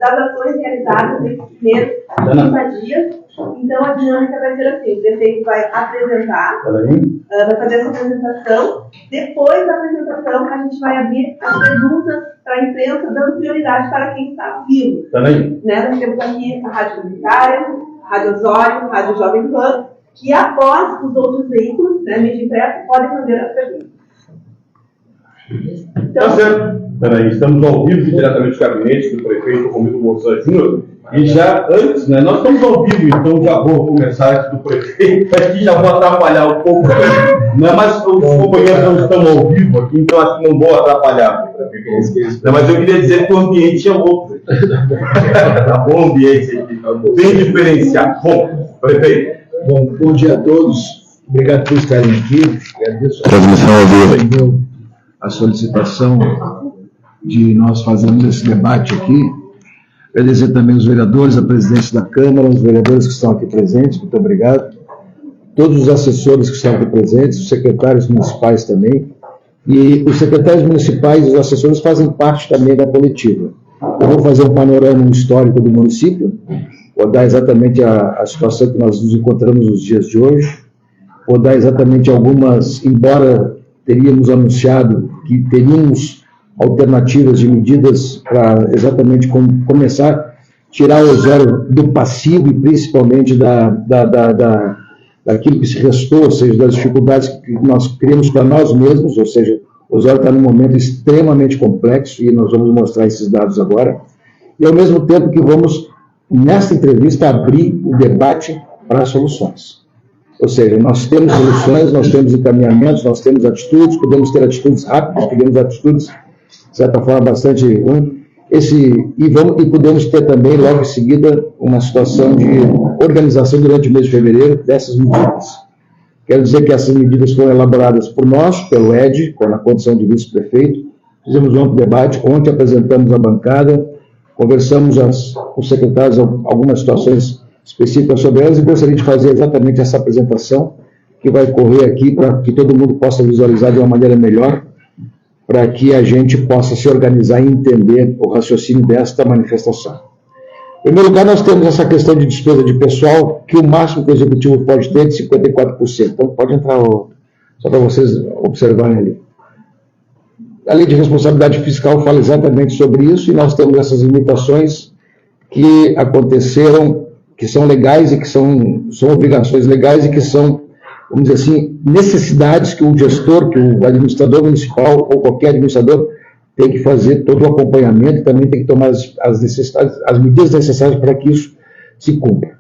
das ações realizadas nesses primeiros 30 dias. Então, a dinâmica vai ser assim: o prefeito vai apresentar, vai fazer essa apresentação. Depois da apresentação, a gente vai abrir as perguntas para a imprensa, dando prioridade para quem está vivo. Né? Nós temos aqui a Rádio Comunitária, a Rádio Osório, a Rádio Jovem Pan, que após os outros veículos, né, mídia impressa, podem fazer as perguntas. Então, tá certo. Peraí, estamos ao vivo diretamente do gabinete do prefeito Romildo Bolsonaro Júnior. E já antes, né, nós estamos ao vivo, então já vou começar antes do prefeito, aqui já vou atrapalhar um pouco, né, mas os companheiros não estão ao vivo aqui, então acho que não vou atrapalhar. Não, mas eu queria dizer que o ambiente é outro. Tá bom o ambiente aqui, bem diferenciado. Bom, prefeito. Bom dia a todos, obrigado por estarem aqui, agradeço a solicitação de nós fazermos esse debate aqui. Agradecer também os vereadores, a presidência da Câmara, os vereadores que estão aqui presentes, muito obrigado. Todos os assessores que estão aqui presentes, os secretários municipais também. E os secretários municipais e os assessores fazem parte também da coletiva. Eu vou fazer um panorama histórico do município, vou dar exatamente a situação que nós nos encontramos nos dias de hoje, vou dar exatamente algumas, embora teríamos anunciado que teríamos alternativas de medidas para exatamente começar a tirar o zero do passivo e principalmente daquilo que se restou, ou seja, das dificuldades que nós criamos para nós mesmos, ou seja, o zero está num momento extremamente complexo e nós vamos mostrar esses dados agora, e ao mesmo tempo que vamos, nesta entrevista, abrir o debate para as soluções. Ou seja, nós temos soluções, nós temos encaminhamentos, nós temos atitudes, podemos ter atitudes rápidas, podemos ter atitudes, de certa forma, bastante e podemos ter também, logo em seguida, uma situação de organização durante o mês de fevereiro dessas medidas. Quero dizer que essas medidas foram elaboradas por nós, pelo ED, na condição de vice-prefeito, fizemos um amplo debate, ontem apresentamos a bancada, conversamos com os secretários algumas situações específicas sobre elas e gostaria de fazer exatamente essa apresentação que vai correr aqui para que todo mundo possa visualizar de uma maneira melhor, para que a gente possa se organizar e entender o raciocínio desta manifestação. Em primeiro lugar, nós temos essa questão de despesa de pessoal, que o máximo que o Executivo pode ter é de 54%. Então, pode entrar, só para vocês observarem ali. A Lei de Responsabilidade Fiscal fala exatamente sobre isso, e nós temos essas limitações que aconteceram, que são legais e que são obrigações legais e que são, vamos dizer assim, necessidades que o gestor, que o administrador municipal ou qualquer administrador tem que fazer todo o acompanhamento e também tem que tomar as medidas necessárias para que isso se cumpra.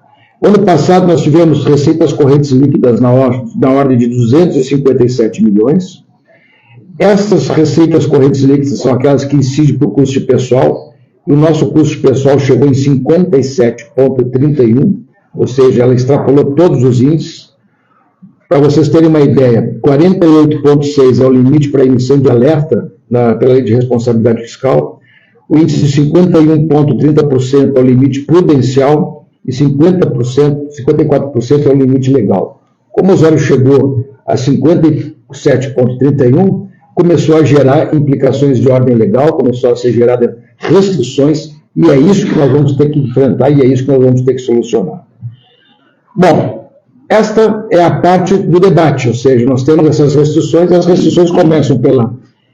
No ano passado nós tivemos receitas correntes líquidas na ordem de 257 milhões. Essas receitas correntes líquidas são aquelas que incidem para o custo de pessoal, e o nosso custo de pessoal chegou em 57,31, ou seja, ela extrapolou todos os índices. Para vocês terem uma ideia, 48,6 é o limite para emissão de alerta pela Lei de Responsabilidade Fiscal, o índice de 51,30% é o limite prudencial e 54% é o limite legal. Como o zero chegou a 57,31, começou a gerar implicações de ordem legal, começou a ser gerada restrições, e é isso que nós vamos ter que enfrentar e é isso que nós vamos ter que solucionar. Bom, esta é a parte do debate, ou seja, nós temos essas restrições, e as restrições começam pela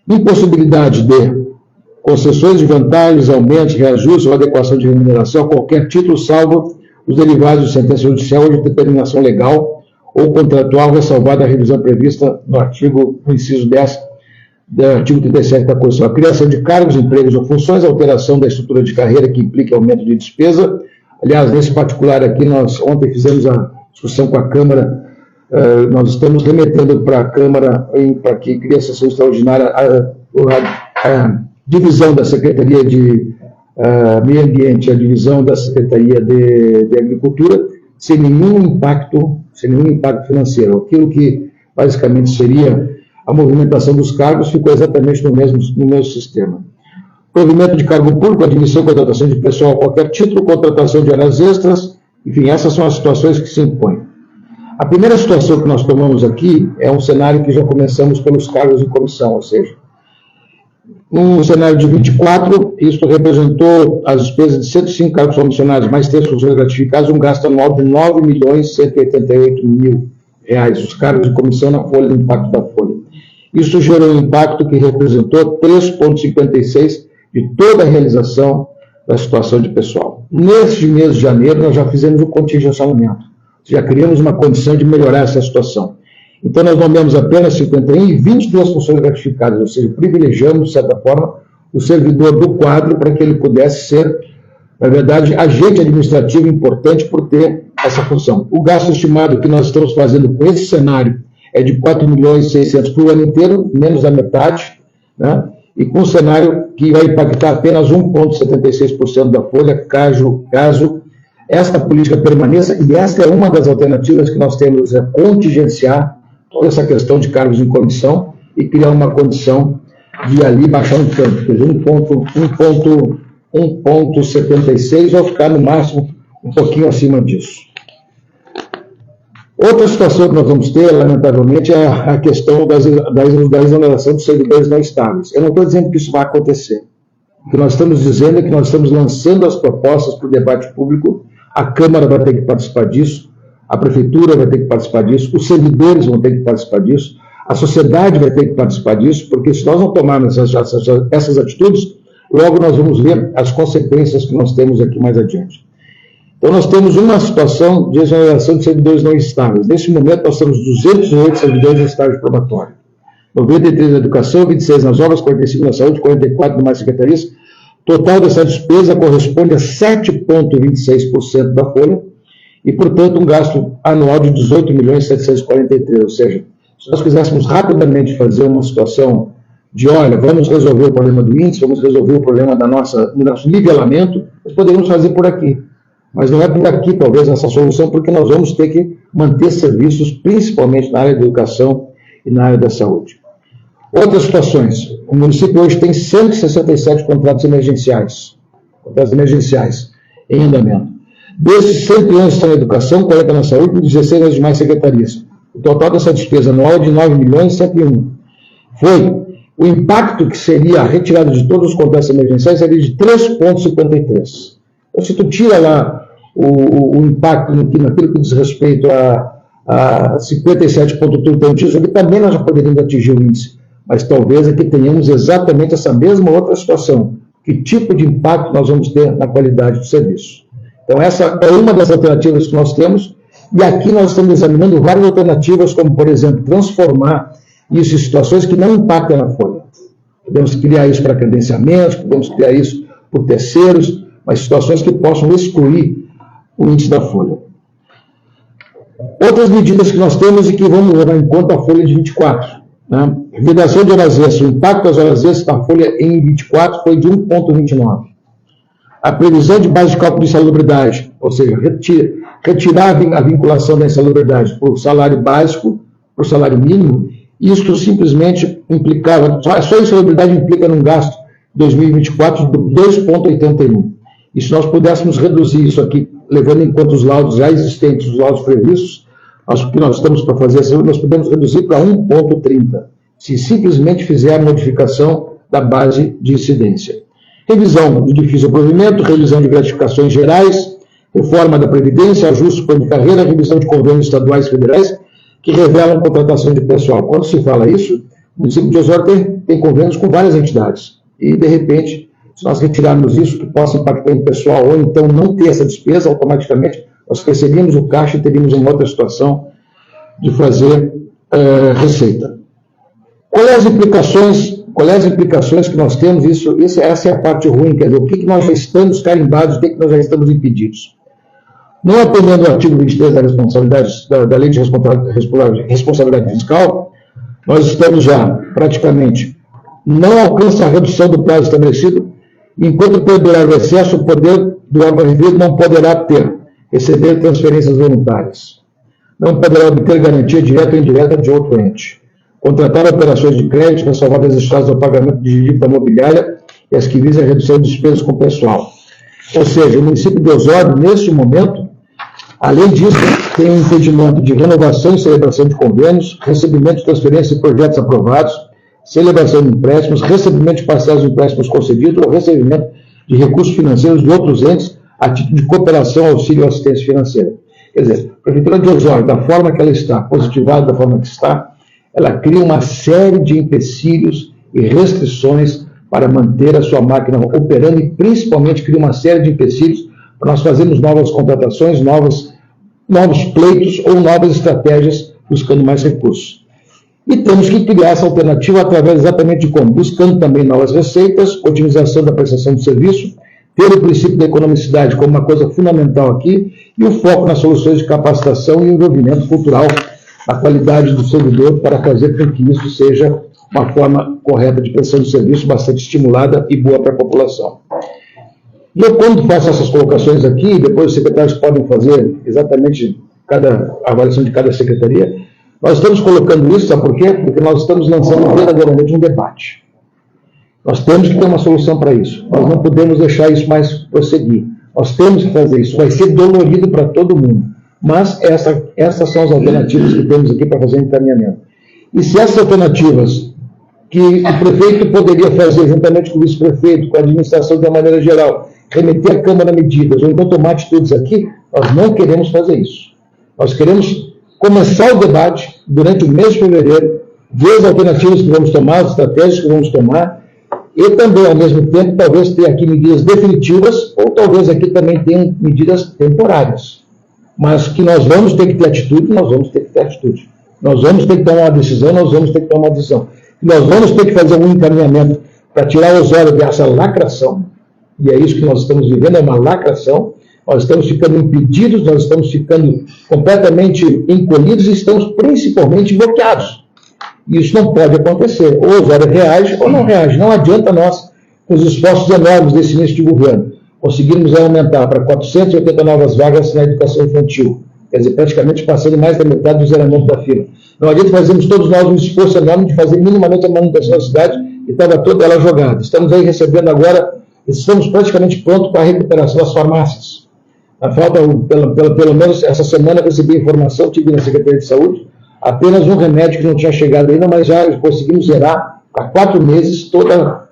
impossibilidade de concessões de vantagens, aumentos, reajustes ou adequação de remuneração a qualquer título, salvo os derivados de sentença judicial ou de determinação legal ou contratual, ressalvada a revisão prevista no inciso 10 do artigo 37 da Constituição. A criação de cargos, empregos ou funções, a alteração da estrutura de carreira que implique aumento de despesa. Aliás, nesse particular aqui, nós ontem fizemos a discussão com a Câmara, nós estamos remetendo para a Câmara para que crie a sessão extraordinária a divisão da Secretaria de Meio Ambiente, a divisão da Secretaria de Agricultura, sem nenhum impacto financeiro. Aquilo que basicamente seria a movimentação dos cargos ficou exatamente no mesmo sistema. Provimento de cargo público, admissão e contratação de pessoal a qualquer título, contratação de horas extras, enfim, essas são as situações que se impõem. A primeira situação que nós tomamos aqui é um cenário que já começamos pelos cargos de comissão, ou seja, No cenário de 24, isso representou as despesas de 105 cargos comissionados, mais 3 funções gratificadas, um gasto anual de R$ 9.188.000, os cargos de comissão na folha, no impacto da folha. Isso gerou um impacto que representou 3,56% de toda a realização da situação de pessoal. Neste mês de janeiro, nós já fizemos o contingenciamento, já criamos uma condição de melhorar essa situação. Então, nós nomeamos apenas 51 e 22 funções gratificadas, ou seja, privilegiamos, de certa forma, o servidor do quadro para que ele pudesse ser, na verdade, agente administrativo importante por ter essa função. O gasto estimado que nós estamos fazendo com esse cenário é de 4.600.000 para o ano inteiro, menos da metade, né? E com um cenário que vai impactar apenas 1,76% da folha, caso esta política permaneça, e esta é uma das alternativas que nós temos, é contingenciar toda essa questão de cargos em comissão e criar uma condição de ali baixar um tanto, quer dizer, 1,76 ou ficar no máximo um pouquinho acima disso. Outra situação que nós vamos ter, lamentavelmente, é a questão da exoneração dos servidores não estáveis. Eu não estou dizendo que isso vai acontecer. O que nós estamos dizendo é que nós estamos lançando as propostas para o debate público, a Câmara vai ter que participar disso, a Prefeitura vai ter que participar disso, os servidores vão ter que participar disso, a sociedade vai ter que participar disso, porque se nós não tomarmos essas atitudes, logo nós vamos ver as consequências que nós temos aqui mais adiante. Então, nós temos uma situação de exoneração de servidores não estáveis. Nesse momento, nós temos 208 servidores em estágio probatório. 93 na educação, 26 nas obras, 45 na saúde, 44 mais secretarias. Total dessa despesa corresponde a 7,26% da folha e, portanto, um gasto anual de 18.743.000. Ou seja, se nós quiséssemos rapidamente fazer uma situação de, olha, vamos resolver o problema do índice, vamos resolver o problema do nosso nivelamento, nós poderíamos fazer por aqui. Mas não é por aqui, talvez, essa solução, porque nós vamos ter que manter serviços, principalmente na área da educação e na área da saúde. Outras situações. O município hoje tem 167 contratos emergenciais em andamento. Desses, 111 estão na educação, 40 na saúde e 16 nas demais secretarias. O total dessa despesa anual é de 9.101.000. O impacto que seria a retirada de todos os contratos emergenciais seria de 3,53%. Então, se tu tira lá o impacto naquilo que diz respeito a 57,31, isso aqui também nós já poderíamos atingir o índice, mas talvez aqui tenhamos exatamente essa mesma outra situação. Que tipo de impacto nós vamos ter na qualidade do serviço? Então, essa é uma das alternativas que nós temos, e aqui nós estamos examinando várias alternativas, como, por exemplo, transformar isso em situações que não impactam na folha. Podemos criar isso para credenciamentos, podemos criar isso por terceiros, mas situações que possam excluir o índice da folha. Outras medidas que nós temos e que vamos levar em conta a folha de 24. Né? Redação de horas extras. O impacto das horas extras na folha em 24 foi de 1,29. A previsão de base de cálculo de insalubridade, ou seja, retirar a vinculação da insalubridade por salário básico, por salário mínimo, isso simplesmente implicava, só a insalubridade implica num gasto de 2024 de 2,81. E se nós pudéssemos reduzir isso aqui, levando em conta os laudos já existentes, os laudos previstos, o que nós estamos para fazer, nós podemos reduzir para 1,30, se simplesmente fizer a modificação da base de incidência. Revisão de difícil provimento, revisão de gratificações gerais, reforma da Previdência, ajuste do plano de carreira, revisão de convênios estaduais e federais, que revelam contratação de pessoal. Quando se fala isso, o município de Osório tem convênios com várias entidades. E, de repente, se nós retirarmos isso, que possa impactar em pessoal, ou então não ter essa despesa, automaticamente nós cresceríamos o caixa e teríamos uma outra situação de fazer receita. Quais as implicações que nós temos? Essa é a parte ruim, quer dizer, o que nós já estamos carimbados, o que nós já estamos impedidos. Não atendendo ao artigo 23 da Lei de Responsabilidade Fiscal, nós estamos já, praticamente, não alcança a redução do prazo estabelecido, enquanto perdurar o excesso, o poder do órgão revido não poderá receber transferências voluntárias. Não poderá obter garantia direta ou indireta de outro ente. Contratar operações de crédito ressalvadas as estradas do pagamento de dívida imobiliária e as que visam a redução de despesas com o pessoal. Ou seja, o município de Osório, neste momento, além disso, tem um impedimento de renovação e celebração de convênios, recebimento de transferências e projetos aprovados, celebração de empréstimos, recebimento de parcelas de empréstimos concedidos ou recebimento de recursos financeiros de outros entes a título de cooperação, auxílio ou assistência financeira. Quer dizer, a Prefeitura de Osório, da forma que ela está, positivada da forma que está, ela cria uma série de empecilhos e restrições para manter a sua máquina operando e, principalmente, cria uma série de empecilhos para nós fazermos novas contratações, novos pleitos ou novas estratégias buscando mais recursos. E temos que criar essa alternativa através exatamente de como? Buscando também novas receitas, otimização da prestação de serviço, ter o princípio da economicidade como uma coisa fundamental aqui e o foco nas soluções de capacitação e envolvimento cultural na qualidade do servidor para fazer com que isso seja uma forma correta de prestação de serviço, bastante estimulada e boa para a população. E eu, quando faço essas colocações aqui, depois os secretários podem fazer exatamente a avaliação de cada secretaria, nós estamos colocando isso, sabe por quê? Porque nós estamos lançando verdadeiramente um debate. Nós temos que ter uma solução para isso. Nós não podemos deixar isso mais prosseguir. Nós temos que fazer isso. Vai ser dolorido para todo mundo. Mas essas são as alternativas que temos aqui para fazer o encaminhamento. E se essas alternativas que o prefeito poderia fazer juntamente com o vice-prefeito, com a administração de uma maneira geral, remeter à Câmara medidas, ou então tomar atitudes aqui, nós não queremos fazer isso. Nós queremos começar o debate durante o mês de fevereiro, ver as alternativas que vamos tomar, as estratégias que vamos tomar, e também, ao mesmo tempo, talvez ter aqui medidas definitivas, ou talvez aqui também tenham medidas temporárias. Mas que nós vamos ter que ter atitude, nós vamos ter que ter atitude. Nós vamos ter que tomar uma decisão, nós vamos ter que tomar uma decisão. Nós vamos ter que fazer um encaminhamento para tirar os olhos dessa lacração, e é isso que nós estamos vivendo, é uma lacração. Nós estamos ficando impedidos, nós estamos ficando completamente encolhidos e estamos principalmente bloqueados. E isso não pode acontecer. Ou Osório reage ou não reage. Não adianta nós, com os esforços enormes desse início de governo, conseguirmos aumentar para 480 novas vagas na educação infantil. Quer dizer, praticamente passando mais da metade do zeramento da fila. Não adianta fazermos todos nós um esforço enorme de fazer minimamente a manutenção da cidade e estava toda ela jogada. Estamos aí recebendo agora, estamos praticamente prontos para a recuperação das farmácias. A falta, pelo menos essa semana, eu recebi informação, tive na Secretaria de Saúde, apenas um remédio que não tinha chegado ainda, mas já conseguimos zerar há 4 meses toda.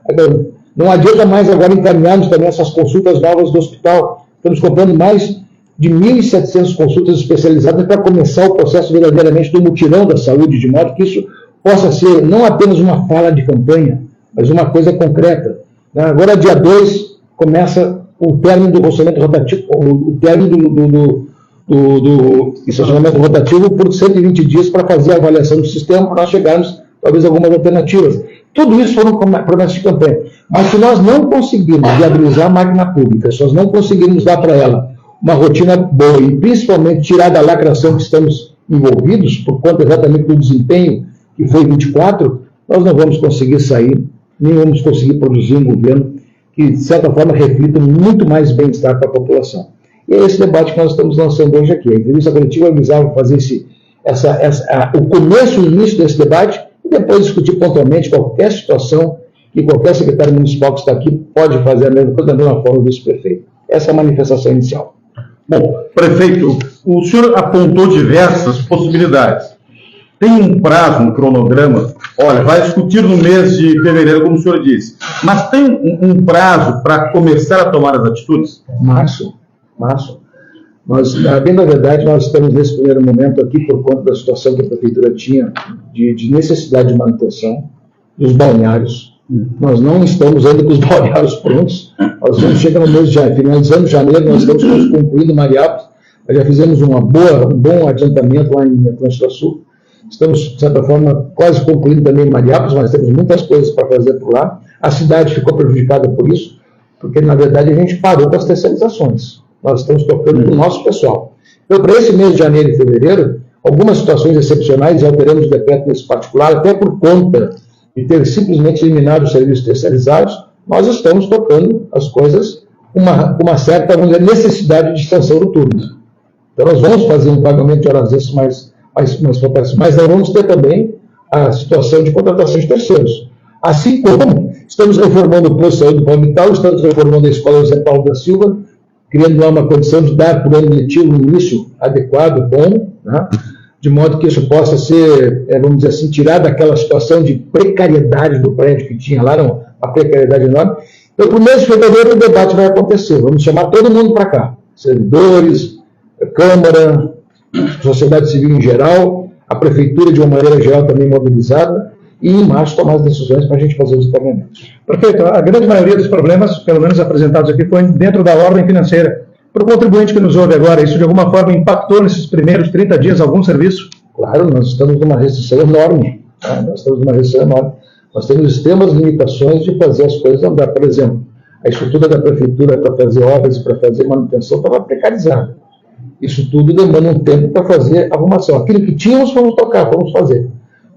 Não adianta mais agora encaminharmos também essas consultas novas do hospital. Estamos comprando mais de 1.700 consultas especializadas para começar o processo verdadeiramente do mutirão da saúde, de modo que isso possa ser não apenas uma fala de campanha, mas uma coisa concreta. Agora, dia 2, começa o término do orçamento rotativo, o término do estacionamento rotativo por 120 dias para fazer a avaliação do sistema, para nós chegarmos, talvez, a algumas alternativas. Tudo isso foram promessas de campanha. Mas se nós não conseguirmos viabilizar a máquina pública, se nós não conseguirmos dar para ela uma rotina boa e, principalmente, tirar da lacração que estamos envolvidos, por conta exatamente do desempenho que foi 24, nós não vamos conseguir sair, nem vamos conseguir produzir um governo que, de certa forma, reflita muito mais bem-estar para a população. E é esse debate que nós estamos lançando hoje aqui. A entrevista coletiva visava fazer o começo e o início desse debate e depois discutir pontualmente qualquer situação que qualquer secretário municipal que está aqui pode fazer a mesma coisa da mesma forma do vice-prefeito. Essa é a manifestação inicial. Bom, prefeito, o senhor apontou diversas possibilidades. Tem um prazo, um cronograma? Olha, vai discutir no mês de fevereiro, como o senhor disse. Mas tem um prazo para começar a tomar as atitudes? Março. Bem na verdade, nós estamos nesse primeiro momento aqui por conta da situação que a Prefeitura tinha de necessidade de manutenção dos balneários. Nós não estamos ainda com os balneários prontos. Nós estamos chegando no mês de janeiro, finalizando janeiro, nós estamos concluindo Mariápolis. Nós já fizemos um bom adiantamento lá em Atlântico Sul. Estamos, de certa forma, quase concluindo também Mariápolis, mas temos muitas coisas para fazer por lá. A cidade ficou prejudicada por isso, porque, na verdade, a gente parou com as terceirizações. Nós estamos tocando com o nosso pessoal. Então, para esse mês de janeiro e fevereiro, algumas situações excepcionais, e alteramos o decreto nesse particular, até por conta de ter simplesmente eliminado os serviços terceirizados, nós estamos tocando as coisas com uma certa, vamos dizer, necessidade de extensão do turno. Então, nós vamos fazer um pagamento de horas extras mais complexo, mas nós vamos ter também a situação de contratação de terceiros. Assim como estamos reformando o posto de saúde do Palmital, estamos reformando a escola José Paulo da Silva, criando lá uma condição de dar por ano letivo um início adequado, bom, né? de modo que isso possa ser, vamos dizer assim, tirado daquela situação de precariedade do prédio que tinha lá, não, a precariedade enorme. Então, para o mês de fevereiro, o debate vai acontecer. Vamos chamar todo mundo para cá. Servidores, Câmara, sociedade civil em geral, a Prefeitura de uma maneira geral também mobilizada, e em março tomar as decisões para a gente fazer os encaminhamentos. Perfeito. A grande maioria dos problemas, pelo menos apresentados aqui, foi dentro da ordem financeira. Para o contribuinte que nos ouve agora, isso de alguma forma impactou nesses primeiros 30 dias algum serviço? Claro, nós estamos numa restrição enorme. Tá? Nós temos extremas limitações de fazer as coisas andar. Por exemplo, a estrutura da prefeitura para fazer obras e para fazer manutenção estava precarizada. Isso tudo demanda um tempo para fazer arrumação. Aquilo que tínhamos, vamos tocar, vamos fazer.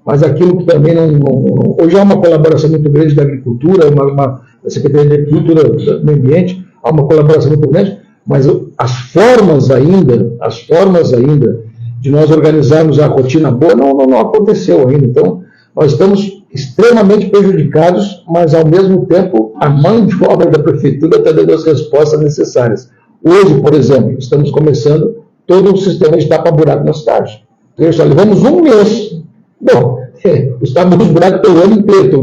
Mas aquilo que também não... Hoje há uma colaboração muito grande da agricultura, da Secretaria de Agricultura, do Meio Ambiente, há uma colaboração muito grande, mas as formas ainda de nós organizarmos a rotina boa não aconteceu ainda. Então, nós estamos extremamente prejudicados, mas, ao mesmo tempo, a mão de obra da Prefeitura está dando as respostas necessárias. Hoje, por exemplo, estamos começando todo um sistema de tapa-buraco na cidade. Então, só levamos um mês. Bom, os tapa-buraco pelo ano inteiro. Então,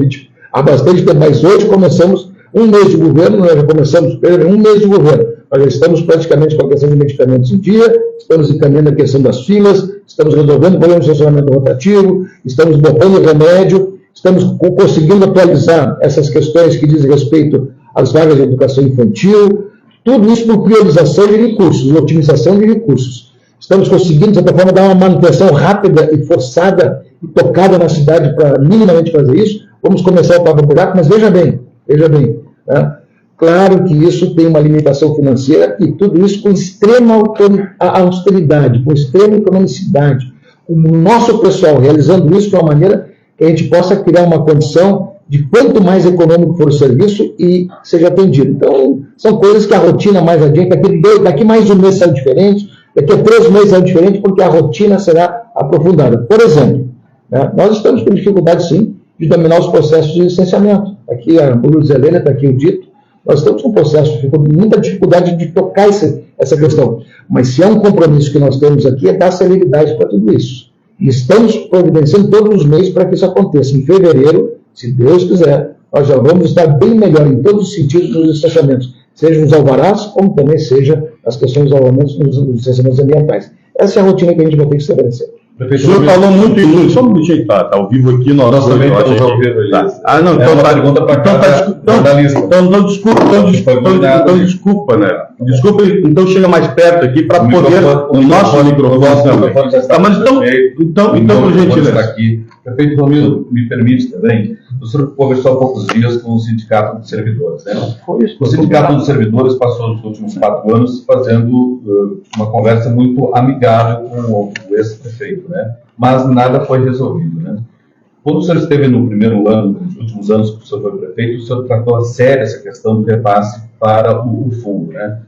há bastante tempo, mas hoje começamos um mês de governo, nós já começamos um mês de governo. Nós já estamos praticamente com a questão de medicamentos em dia, estamos encaminhando a questão das filas, estamos resolvendo o problema de estacionamento rotativo, estamos botando remédio, estamos conseguindo atualizar essas questões que dizem respeito às vagas de educação infantil, tudo isso por priorização de recursos, otimização de recursos. Estamos conseguindo, de certa forma, dar uma manutenção rápida e forçada e tocada na cidade para minimamente fazer isso. Vamos começar o tapa-buraco, mas veja bem, né? Claro que isso tem uma limitação financeira e tudo isso com extrema austeridade, com extrema economicidade. O nosso pessoal realizando isso de uma maneira que a gente possa criar uma condição de quanto mais econômico for o serviço e seja atendido. Então, são coisas que a rotina mais adiante, daqui mais um mês será diferente, daqui a 3 meses será diferente, porque a rotina será aprofundada. Por exemplo, né, nós estamos com dificuldade, sim, de dominar os processos de licenciamento. Aqui a Luz Helena está aqui o dito. Nós estamos com um processo, muita dificuldade de tocar essa questão. Mas se há um compromisso que nós temos aqui, é dar celeridade para tudo isso. E estamos providenciando todos os meios para que isso aconteça. Em fevereiro, se Deus quiser, nós já vamos estar bem melhor em todos os sentidos nos licenciamentos, seja nos alvarás, como também seja as questões dos alvaramentos nos licenciamentos ambientais. Essa é a rotina que a gente vai ter que estabelecer. O senhor falou muito em luz, só um minutinho, tá ao vivo aqui, nós também estamos ao vivo. Ah, não, então tá. Então desculpa, né? Desculpa, então chega mais perto aqui para poder o nosso microfone também. Tá, mas então, por gentileza. Aqui. Prefeito Romildo, me permite também, o senhor conversou há poucos dias com o Sindicato de Servidores, né? O Sindicato dos Servidores passou os últimos 4 anos fazendo uma conversa muito amigável com o ex-prefeito, né? Mas nada foi resolvido, né? Quando o senhor esteve no primeiro ano, nos últimos anos que o senhor foi prefeito, o senhor tratou a sério essa questão do repasse para o fundo, né?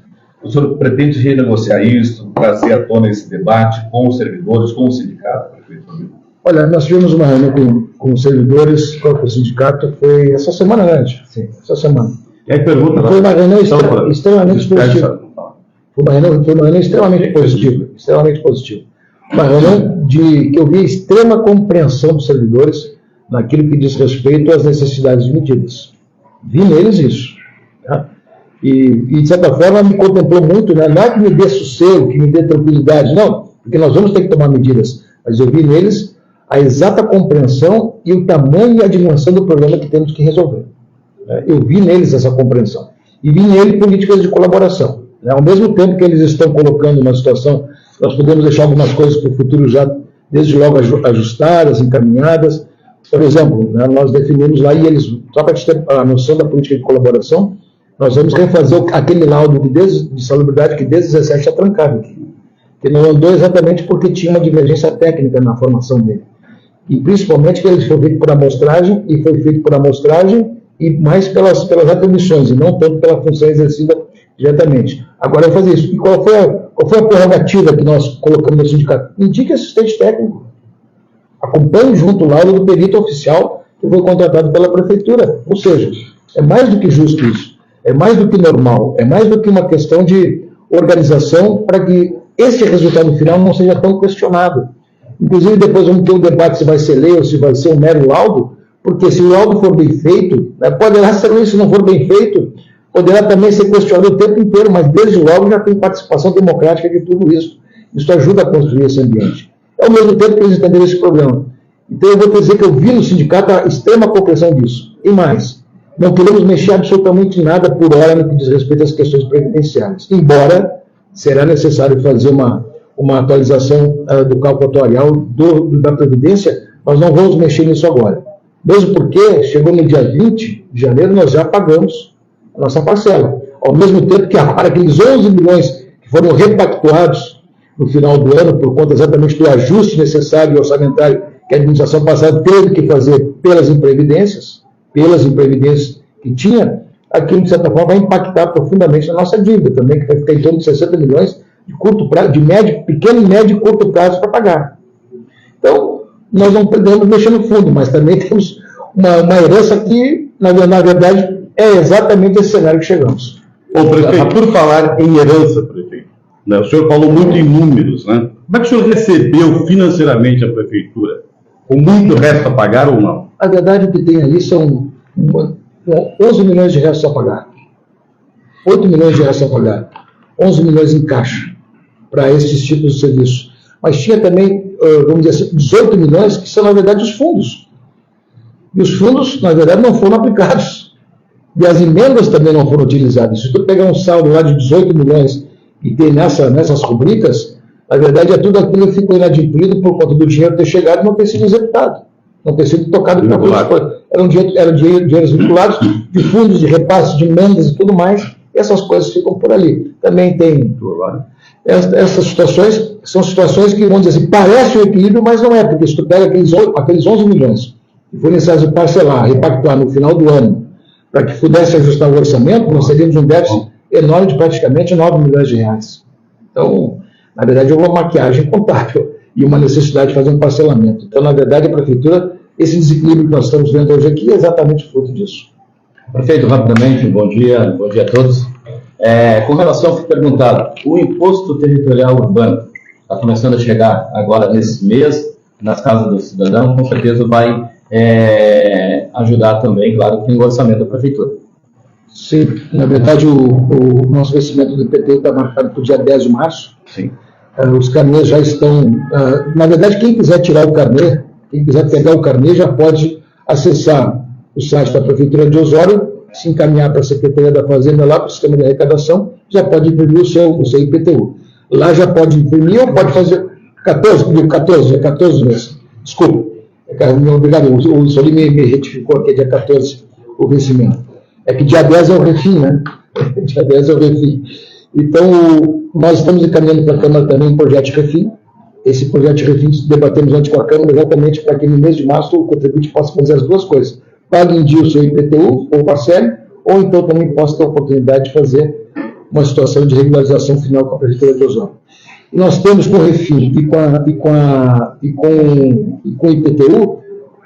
O senhor pretende renegociar isso, trazer à tona esse debate com os servidores, com o sindicato, prefeito Romildo? Olha, nós tivemos uma reunião com os servidores, com o sindicato, foi essa semana, né? Sim, essa semana. E aí pergunta lá. Foi uma reunião extremamente positiva. Foi uma reunião extremamente positiva. Uma reunião que eu vi extrema compreensão dos servidores naquilo que diz respeito às necessidades de medidas. Vi neles isso. Né? E, de certa forma, me contemplou muito, né? Não é que me dê sossego, que me dê tranquilidade, não, porque nós vamos ter que tomar medidas. Mas eu vi neles a exata compreensão e o tamanho e a dimensão do problema que temos que resolver. Eu vi neles essa compreensão. E vi neles políticas de colaboração. Ao mesmo tempo que eles estão colocando uma situação, nós podemos deixar algumas coisas para o futuro já, desde logo, ajustadas, encaminhadas. Por exemplo, nós definimos lá, e eles, só para ter a noção da política de colaboração, nós vamos refazer aquele laudo de salubridade que desde 17 está trancado aqui. Que não andou exatamente porque tinha uma divergência técnica na formação dele. E principalmente que ele foi feito por amostragem, e mais pelas atribuições, e não tanto pela função exercida diretamente. Agora, eu vou fazer isso. E qual foi a prerrogativa que nós colocamos no sindicato? Indique assistente técnico. Acompanhe junto o laudo do perito oficial que foi contratado pela prefeitura. Ou seja, é mais do que justo isso. É mais do que normal. É mais do que uma questão de organização para que esse resultado final não seja tão questionado. Inclusive, depois vamos ter um debate se vai ser lei ou se vai ser um mero laudo, porque se o laudo for bem feito, poderá ser lei, se não for bem feito, poderá também ser questionado o tempo inteiro, mas desde logo já tem participação democrática de tudo isso. Isso ajuda a construir esse ambiente. Ao mesmo tempo que eles entenderam esse problema. Então, eu vou te dizer que eu vi no sindicato a extrema compreensão disso. E mais, não queremos mexer absolutamente nada por hora no que diz respeito às questões previdenciárias. Embora será necessário fazer uma atualização do cálculo atuarial da Previdência, nós não vamos mexer nisso agora. Mesmo porque, chegou no dia 20 de janeiro, nós já pagamos a nossa parcela. Ao mesmo tempo que agora aqueles 11 milhões que foram repactuados no final do ano, por conta exatamente do ajuste necessário orçamentário que a administração passada teve que fazer pelas imprevidências que tinha, aquilo, de certa forma, vai impactar profundamente na nossa dívida também, que vai ficar em torno de 60 milhões de curto prazo, de médio, pequeno, médio e curto prazo para pagar. Então, nós não podemos mexer no fundo, mas também temos uma herança que, na verdade, é exatamente esse cenário que chegamos. Ô, prefeito, por falar em herança, prefeito, né, o senhor falou muito em números, né? Como é que o senhor recebeu financeiramente a prefeitura? Com muito resto a pagar ou não? A verdade, o que tem ali são 11 milhões de reais a pagar. 8 milhões de reais a pagar. 11 milhões em caixa para esses tipos de serviços. Mas tinha também, vamos dizer assim, 18 milhões que são, na verdade, os fundos. E os fundos, na verdade, não foram aplicados. E as emendas também não foram utilizadas. Se tu pegar um saldo lá de 18 milhões e ter nessas rubricas, na verdade, é tudo aquilo que ficou inadimplido por conta do dinheiro ter chegado e não ter sido executado. Não ter sido tocado para outras coisas. Eram dinheiros vinculados de fundos, de repasses, de emendas e tudo mais. E essas coisas ficam por ali. Também tem... Essas situações são situações que, vamos dizer assim, parecem um equilíbrio, mas não é, porque se tu pega aqueles 11 milhões que foi necessário parcelar, repactuar no final do ano, para que pudesse ajustar o orçamento, nós teríamos um déficit enorme de praticamente 9 milhões de reais. Então, na verdade, houve uma maquiagem contábil e uma necessidade de fazer um parcelamento. Então, na verdade, a Prefeitura, esse desequilíbrio que nós estamos vendo hoje aqui é exatamente fruto disso. Prefeito, rapidamente, bom dia a todos. Com relação ao que foi perguntado, o imposto territorial urbano está começando a chegar agora nesse mês, nas casas do cidadão, com certeza vai ajudar também, claro, no orçamento da Prefeitura. Sim, na verdade, o nosso vencimento do IPTU está marcado para o dia 10 de março. Sim. Os carnês já estão... na verdade, quem quiser tirar o carnê, quem quiser pegar o carnê, já pode acessar o site da Prefeitura de Osório, se encaminhar para a Secretaria da Fazenda, lá para o sistema de arrecadação, já pode imprimir o seu IPTU. Lá já pode imprimir ou pode fazer 14 meses. Desculpa. Obrigado, o Solim me retificou aqui, dia 14, o vencimento. É que dia 10 é o refim, né? Dia 10 é o refim. Então, nós estamos encaminhando para a Câmara também um projeto de refim. Esse projeto de refim debatemos antes com a Câmara, exatamente para que no mês de março o contribuinte possa fazer as duas coisas. Pague em dia o seu IPTU, ou parcele, ou então também possa ter a oportunidade de fazer uma situação de regularização final com a Prefeitura de Osório. E nós temos com o refim e com o IPTU,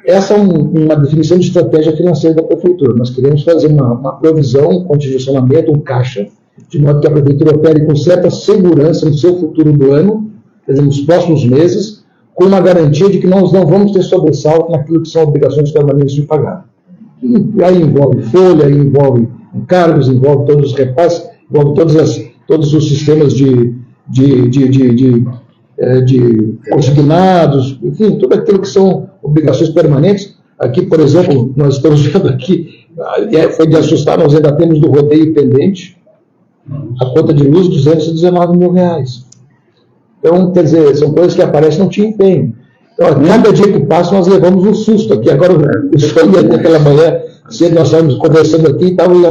essa é uma definição de estratégia financeira da Prefeitura. Nós queremos fazer uma provisão, um condicionamento, um caixa, de modo que a Prefeitura opere com certa segurança no seu futuro do ano, quer dizer, nos próximos meses, com uma garantia de que nós não vamos ter sobressalto naquilo que são obrigações permanentes de pagar. E aí envolve folha, aí envolve encargos, envolve todos os repasses, envolve todos os sistemas de consignados, enfim, tudo aquilo que são obrigações permanentes. Aqui, por exemplo, nós estamos vendo aqui, foi de assustar, nós ainda temos do rodeio pendente, a conta de luz, R$219 mil. Então, quer dizer, são coisas que aparecem e não tinha empenho. Então, a cada dia que passa, nós levamos um susto aqui. Agora, o senhor ia ter aquela manhã, cedo, nós estávamos conversando aqui e tal, e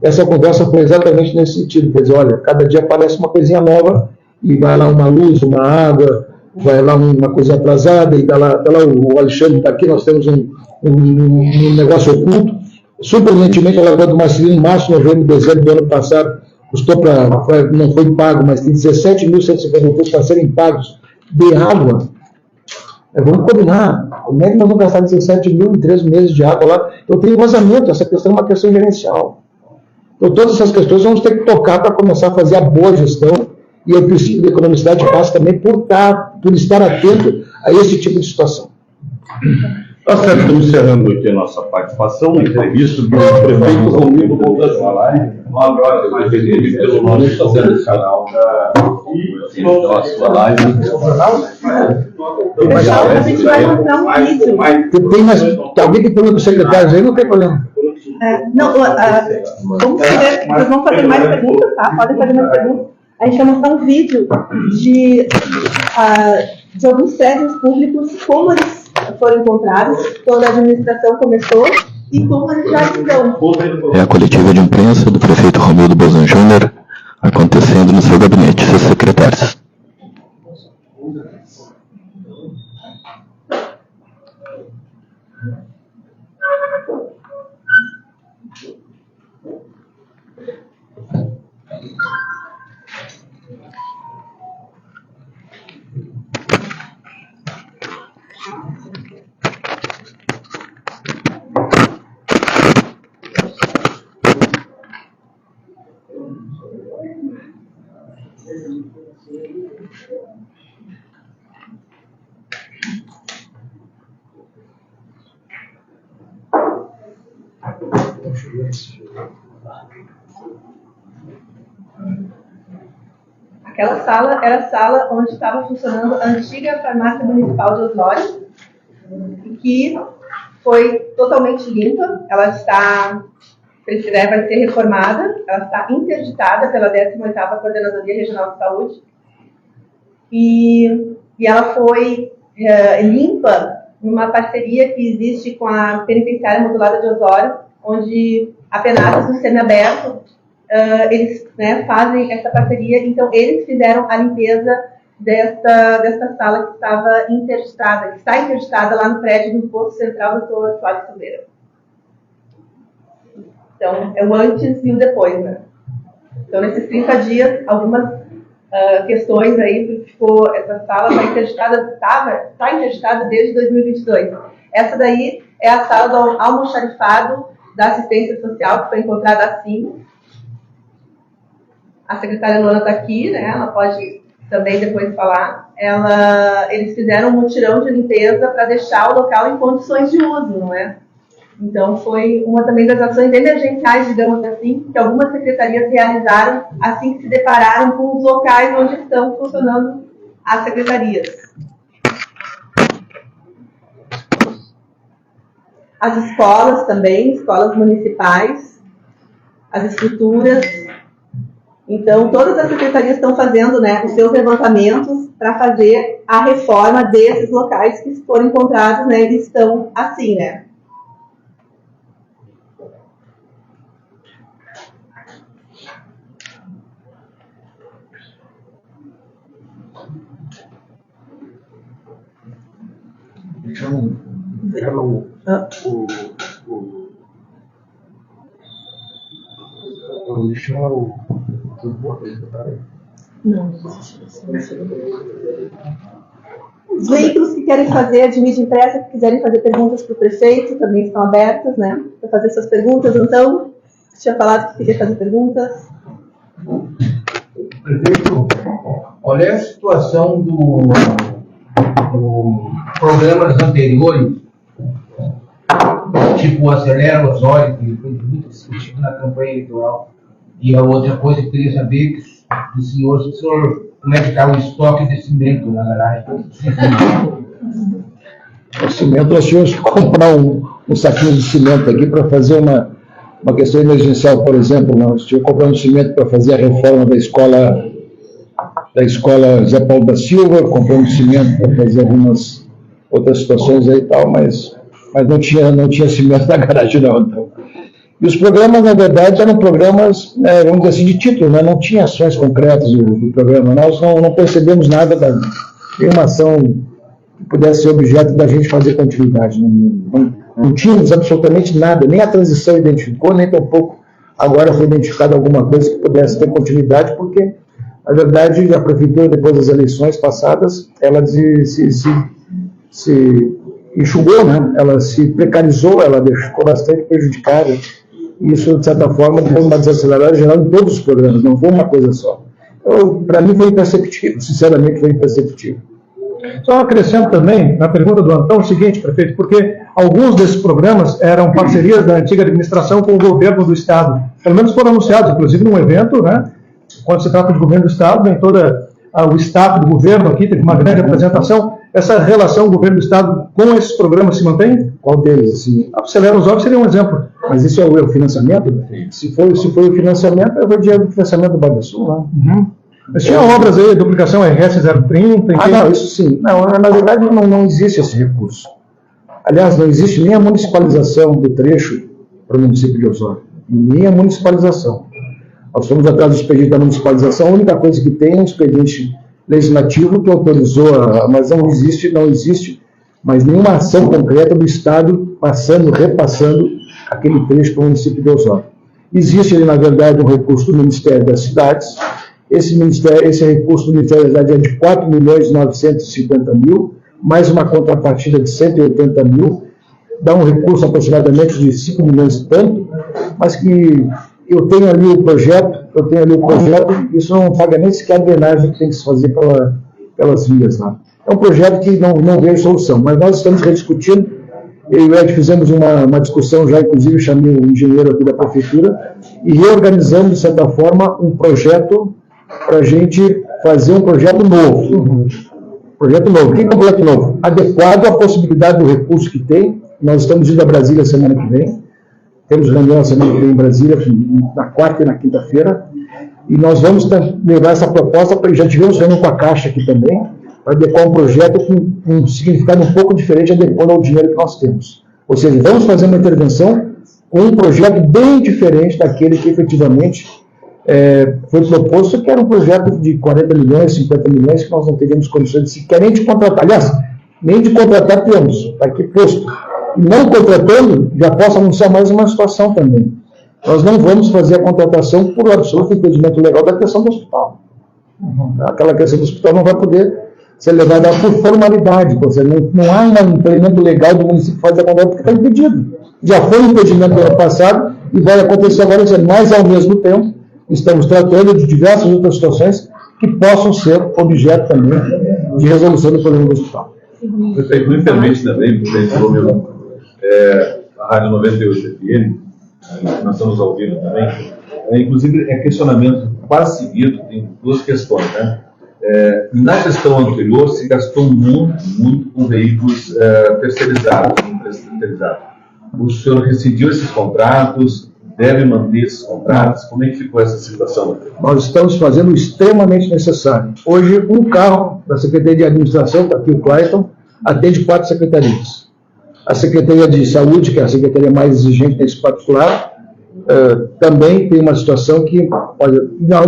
essa conversa foi exatamente nesse sentido. Quer dizer, olha, cada dia aparece uma coisinha nova, e vai lá uma luz, uma água, vai lá uma coisa atrasada, e tá lá o Alexandre está aqui, nós temos um negócio oculto. Surpreendentemente, a Lagoa do Marcelino, em março, novembro, dezembro do ano passado, não foi pago, mas tem 17.153 para serem pagos de água. Vamos combinar, como é que nós vamos gastar 17 mil em 3 meses de água lá? Então tem vazamento, essa questão é uma questão gerencial. Então todas essas questões vamos ter que tocar para começar a fazer a boa gestão E eu preciso da economicidade passa também por estar atento a esse tipo de situação. Nós estamos encerrando aqui a nossa participação na entrevista do prefeito Romildo Bolsonaro. Um abraço mais feliz pelo nosso canal da sua live. Pessoal, a gente vai mostrar um vídeo. Tem mais alguém que falou dos secretários aí, não tem problema. Como vocês vão fazer mais perguntas, tá? Podem fazer mais perguntas. A gente vai mostrar um vídeo de alguns prédios públicos, como eles foram encontrados, quando a administração começou e como eles já estão. É a coletiva de imprensa do prefeito Romildo Bolzan Júnior acontecendo no seu gabinete, seus secretários. Aquela sala era a sala onde estava funcionando a antiga farmácia municipal de Osório, que foi totalmente limpa. Ela vai ser reformada, ela está interditada pela 18ª Coordenadoria Regional de Saúde, e ela foi limpa numa parceria que existe com a Penitenciária Modulada de Osório, onde a Penatas, no semiaberto, eles fazem essa parceria. Então, eles fizeram a limpeza desta sala que estava interditada, que está interditada lá no prédio do Posto Central do Dr. Flávio Silveira. Então, é o antes e o depois, né? Então, nesses 30 dias, algumas questões aí, porque essa sala está interditada desde 2022. Essa daí é a sala do almoxarifado da assistência social, que foi encontrada assim. A secretária Luana está aqui, né? Ela pode também depois falar. Eles fizeram um mutirão de limpeza para deixar o local em condições de uso, não é? Então, foi uma também das ações emergenciais, digamos assim, que algumas secretarias realizaram assim que se depararam com os locais onde estão funcionando as secretarias. As escolas também, escolas municipais, as estruturas. Então, todas as secretarias estão fazendo, né, os seus levantamentos para fazer a reforma desses locais que foram encontrados, né, eles estão assim, né. Os veículos que querem fazer de mídia impressa, que quiserem fazer perguntas para o prefeito, também estão abertas, né, para fazer suas perguntas. Então, tinha falado que queria fazer perguntas. Prefeito, qual é a situação do programas anteriores, tipo Acelera Osório, que foi muito discutido na campanha eleitoral? E a outra coisa que eu queria saber do senhor, como é que está o estoque de cimento na garagem? O cimento, nós tínhamos que comprar um saquinho de cimento aqui para fazer uma questão emergencial, por exemplo. Nós tínhamos que comprar um cimento para fazer a reforma da escola Zé Paulo da Silva, compramos cimento para fazer algumas outras situações aí e tal, mas não tinha cimento na garagem não. Então. E os programas, na verdade, eram programas, vamos dizer assim, de título, né? Não tinha ações concretas do programa. Nós não percebemos nada de uma ação que pudesse ser objeto da gente fazer continuidade. Não tínhamos absolutamente nada, nem a transição identificou, nem tampouco agora foi identificada alguma coisa que pudesse ter continuidade, porque, na verdade, a prefeitura, depois das eleições passadas, ela se enxugou, né? Ela se precarizou, ela ficou bastante prejudicada. Isso, de certa forma, foi uma desacelerada geral em todos os programas, não foi uma coisa só. Para mim foi imperceptível, sinceramente foi imperceptível. Só acrescento também, na pergunta do Antão, o seguinte, prefeito, porque alguns desses programas eram parcerias da antiga administração com o governo do Estado. Pelo menos foram anunciados, inclusive num evento, né? Quando se trata de governo do Estado, vem todo o staff do governo aqui, teve uma grande apresentação. Essa relação governo do Estado com esses programas se mantém? Qual deles? Assim, Acelera os Olhos seria um exemplo. mas isso é o financiamento? Se foi o financiamento, eu vou dizer o financiamento do Banco do Sul, né? Uhum. Mas tinha obras aí, duplicação RS 030... Não, isso sim. Não, na verdade não existe esse recurso. Aliás, não existe nem a municipalização do trecho para o município de Osório. Nem a municipalização. Nós fomos atrás do expediente da municipalização, a única coisa que tem é um expediente legislativo que autorizou, mas não existe mais nenhuma ação concreta do Estado repassando aquele trecho para o município de Osório. Existe, na verdade, um recurso do Ministério das Cidades. Esse recurso do Ministério das Cidades é de 4.950.000, mais uma contrapartida de 180 mil, dá um recurso aproximadamente de 5 milhões e tanto, mas que eu tenho ali o projeto, isso não paga nem sequer a drenagem que tem que se fazer pelas vias lá. É um projeto que não veio solução, mas nós estamos rediscutindo. Eu e o Ed fizemos uma discussão já, inclusive chamei o engenheiro aqui da prefeitura, e reorganizamos, de certa forma, um projeto para a gente fazer um projeto novo. Projeto novo. O que é um projeto novo? Adequado à possibilidade do recurso que tem. Nós estamos indo a Brasília semana que vem. Temos reunião semana que vem em Brasília, na quarta e na quinta-feira. E nós vamos levar essa proposta, já tivemos reunião com a Caixa aqui também, para adequar um projeto com um significado um pouco diferente, adequando ao dinheiro que nós temos. Ou seja, vamos fazer uma intervenção com um projeto bem diferente daquele que efetivamente foi proposto, que era um projeto de 40 milhões, 50 milhões, que nós não teríamos condições de sequer nem de contratar. Aliás, nem de contratar temos, está aqui posto. E não contratando, já posso anunciar mais uma situação também. Nós não vamos fazer a contratação por absoluto impedimento legal da questão do hospital. Aquela questão do hospital não vai poder ser levada por formalidade, ou seja, não há um impedimento legal do município fazer a contratação porque está impedido. Já foi um impedimento no ano passado e vai acontecer agora, mas ao mesmo tempo estamos tratando de diversas outras situações que possam ser objeto também de resolução do problema do hospital. Prefeito, me permite também, você falou mesmo, a Rádio 98 FM, nós estamos ao vivo também, inclusive é questionamento quase seguido, tem duas questões, né? Na gestão anterior se gastou muito com veículos terceirizados, com empresas terceirizadas. O senhor rescindiu esses contratos? Deve manter esses contratos? Como é que ficou essa situação? Nós estamos fazendo o extremamente necessário. Hoje, um carro da Secretaria de Administração, está aqui o Clayton, atende 4 secretarias. A Secretaria de Saúde, que é a secretaria mais exigente nesse particular, também tem uma situação que, olha,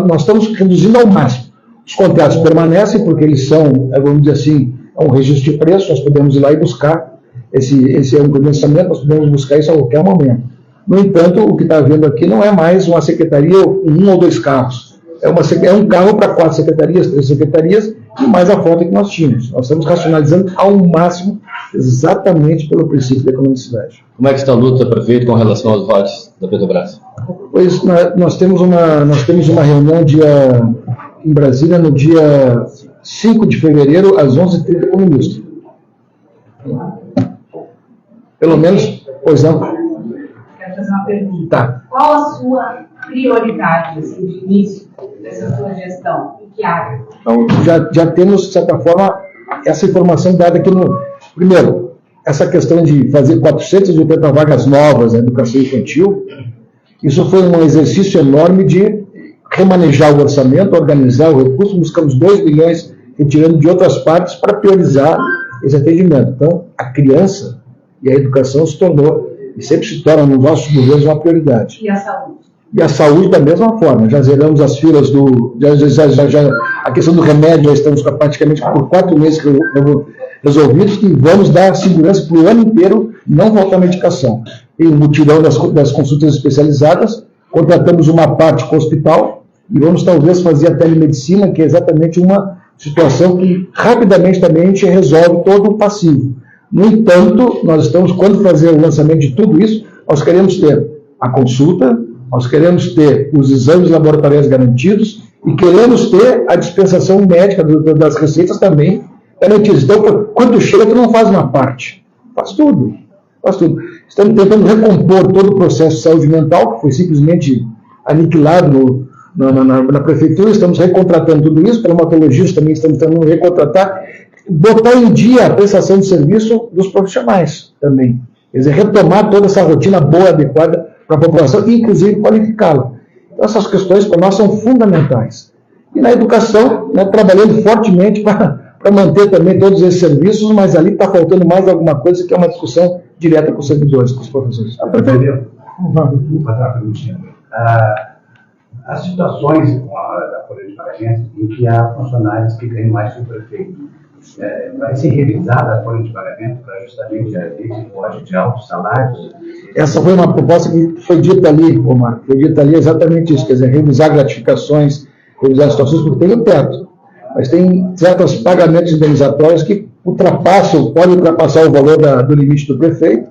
nós estamos reduzindo ao máximo. Os contratos permanecem porque eles são, vamos dizer assim, é um registro de preço, nós podemos ir lá e buscar esse é um credenciamento, nós podemos buscar isso a qualquer momento. No entanto, o que está havendo aqui não é mais uma secretaria, 1 ou 2 carros. É um carro para 4 secretarias, 3 secretarias, e mais a frota que nós tínhamos. Nós estamos racionalizando ao máximo, exatamente pelo princípio da economicidade. Como é que está a luta, prefeito, com relação aos lotes da Petrobras? Pois nós temos uma reunião em Brasília no dia 5 de fevereiro, às 11h30, com o ministro. Pelo menos, pois não. Quero fazer uma pergunta. Tá. Qual a sua prioridade assim, de início dessa sua gestão? Em que área? Então, já temos, de certa forma, essa informação dada aqui no... Primeiro, essa questão de fazer 480 vagas novas na educação infantil, isso foi um exercício enorme de remanejar o orçamento, organizar o recurso, buscamos 2 milhões retirando de outras partes para priorizar esse atendimento. Então, a criança e a educação se tornou, e sempre se torna nos nossos governos uma prioridade. E a saúde? E a saúde da mesma forma. Já zeramos as filas a questão do remédio, já estamos praticamente por 4 meses resolvidos, e vamos dar segurança para o ano inteiro, não faltar medicação. Tem o mutirão das consultas especializadas, contratamos uma parte com o hospital, e vamos talvez fazer a telemedicina, que é exatamente uma situação que rapidamente também a gente resolve todo o passivo. No entanto, nós estamos, quando fazer o lançamento de tudo isso, nós queremos ter a consulta, nós queremos ter os exames laboratoriais garantidos E queremos ter a dispensação médica das receitas também garantidas. Então, quando chega, tu não faz uma parte, faz tudo. Faz tudo. Estamos tentando recompor todo o processo de saúde mental, que foi simplesmente aniquilado na prefeitura. Estamos recontratando tudo isso, traumatologistas também estamos tentando recontratar, botar em dia a prestação de serviço dos profissionais também. Quer dizer, retomar toda essa rotina boa, adequada para a população, e inclusive qualificá-la. Então, essas questões para nós são fundamentais. E na educação, né, trabalhando fortemente para manter também todos esses serviços, mas ali está faltando mais alguma coisa, que é uma discussão direta com os servidores, com os professores. As situações da folha de pagamento em que há funcionários que ganham mais que o prefeito, vai ser revisada a folha de pagamento para justamente a lei que pode de altos salários? Essa foi uma proposta que foi dita ali, Omar, foi dita ali exatamente isso, quer dizer, revisar gratificações, revisar situações, porque tem o teto, mas tem certos pagamentos indenizatórios que podem ultrapassar o valor do limite do prefeito,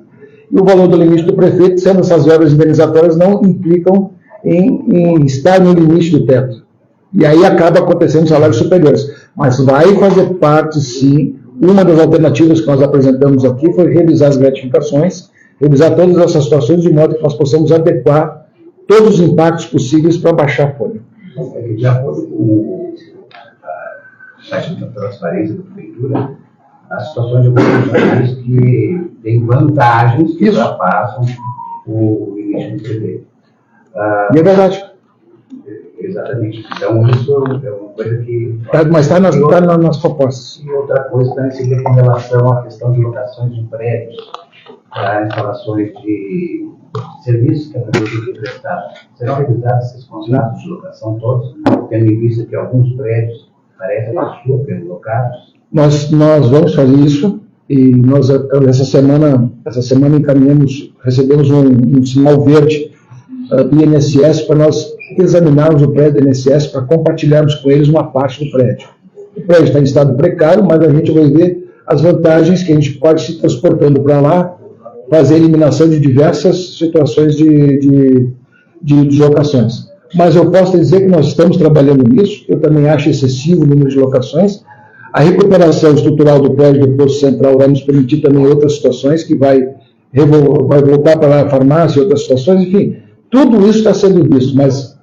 e o valor do limite do prefeito, sendo essas verbas indenizatórias, não implicam em estar no limite do teto. E aí acaba acontecendo salários superiores. Mas vai fazer parte, sim. Uma das alternativas que nós apresentamos aqui foi revisar as gratificações, revisar todas essas situações, de modo que nós possamos adequar todos os impactos possíveis para baixar a folha. De acordo com a taxa de transparência da prefeitura, as situações de funcionários que têm vantagens que ultrapassam o limite do prefeito. E é verdade. Exatamente. Então, isso é uma coisa que... Mas está nas propostas. E outra coisa também seria com relação à questão de locações de prédios para instalações de serviços que a prefeitura tem prestado. Serão revisados esses contratos de locação todos, tendo em vista que alguns prédios parecem super locados? Nós vamos fazer isso, e nós essa semana recebemos um sinal verde do INSS para nós examinarmos o prédio do INSS para compartilharmos com eles uma parte do prédio. O prédio está em estado precário, mas a gente vai ver as vantagens que a gente pode se transportando para lá, fazer a eliminação de diversas situações de deslocações. Mas eu posso dizer que nós estamos trabalhando nisso, eu também acho excessivo o número de locações. A recuperação estrutural do prédio do posto central vai nos permitir também outras situações, que vai voltar para a farmácia, outras situações, enfim. Tudo isso está sendo visto, mas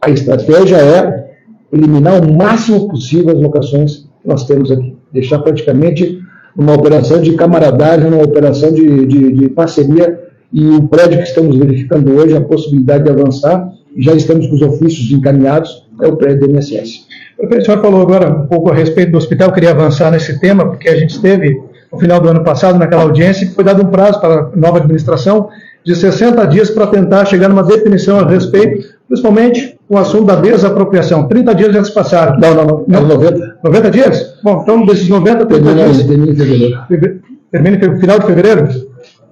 a estratégia é eliminar o máximo possível as locações que nós temos aqui. Deixar praticamente uma operação de camaradagem, uma operação de parceria, e o prédio que estamos verificando hoje, a possibilidade de avançar, e já estamos com os ofícios encaminhados, é o prédio do INSS. O senhor falou agora um pouco a respeito do hospital, eu queria avançar nesse tema, porque a gente esteve, no final do ano passado, naquela audiência, que foi dado um prazo para a nova administração de 60 dias para tentar chegar numa definição a respeito, principalmente com o assunto da desapropriação. 30 dias já se passaram. Não, 90. 90 dias? Bom, então desses 90, 30 dias... Termina em fevereiro. Termina no final de fevereiro?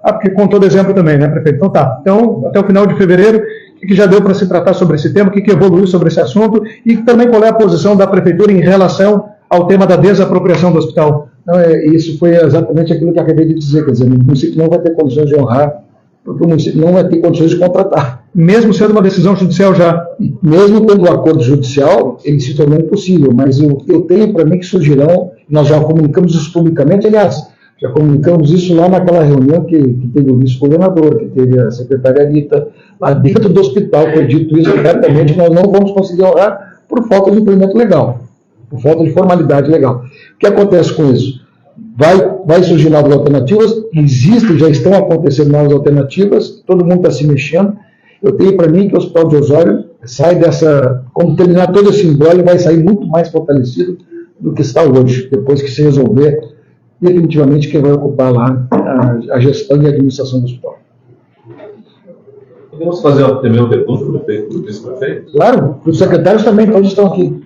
Porque contou de exemplo também, né, prefeito? Então tá. Então, até o final de fevereiro, o que já deu para se tratar sobre esse tema, o que evoluiu sobre esse assunto, e também qual é a posição da prefeitura em relação ao tema da desapropriação do hospital? Não, isso foi exatamente aquilo que eu acabei de dizer, quer dizer, o município não vai ter condições de honrar, porque o município não vai ter condições de contratar. Mesmo sendo uma decisão judicial já? Mesmo tendo um acordo judicial, ele se tornou impossível, mas eu tenho para mim que surgirão, nós já comunicamos isso publicamente, aliás, já comunicamos isso lá naquela reunião que teve o vice-governador, que teve a secretária Rita, lá dentro do hospital, foi dito isso abertamente, nós não vamos conseguir honrar por falta de cumprimento legal, por falta de formalidade legal. O que acontece com isso? Vai surgir novas alternativas, existem, já estão acontecendo novas alternativas, todo mundo está se mexendo. Eu tenho para mim que o Hospital de Osório sai dessa, quando terminar todo esse embrolho, vai sair muito mais fortalecido do que está hoje, depois que se resolver definitivamente quem vai ocupar lá a gestão e a administração do hospital. Podemos fazer também uma pergunta para o vice-prefeito? Claro, os secretários também, todos estão aqui.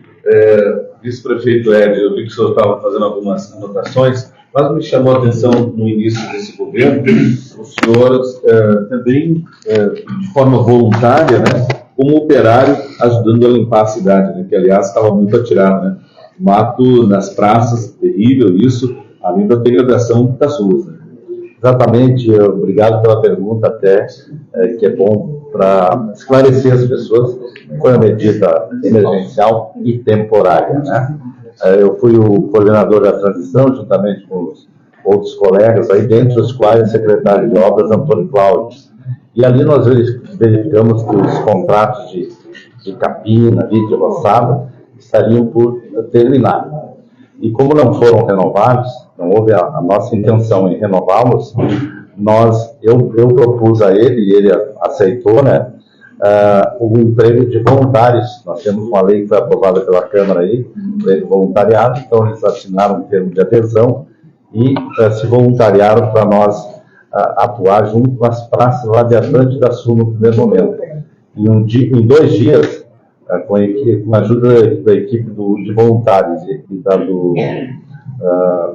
Vice-prefeito Ed, eu vi que o senhor estava fazendo algumas anotações, mas me chamou a atenção no início desse governo, o senhor também, de forma voluntária, né, como operário, ajudando a limpar a cidade, né, que aliás estava muito atirado, né? Mato nas praças, terrível isso, além da degradação das ruas. Né? Exatamente, obrigado pela pergunta até, que é bom para esclarecer as pessoas. Foi uma medida emergencial e temporária, né? Eu fui o coordenador da transição, juntamente com os outros colegas, aí dentre os quais o secretário de Obras, Antônio Cláudio. E ali nós verificamos que os contratos de capina, ali de roçada, estariam por terminar. E como não foram renovados, não houve a nossa intenção em renová-los, eu propus a ele, e ele aceitou, né, o emprego de voluntários. Nós temos uma lei que foi aprovada pela Câmara aí, lei de voluntariado, então eles assinaram um termo de adesão e se voluntariaram para nós atuar junto com as praças lá de Atlântida Sul no primeiro momento. Em 2 dias, com a ajuda da equipe de voluntários e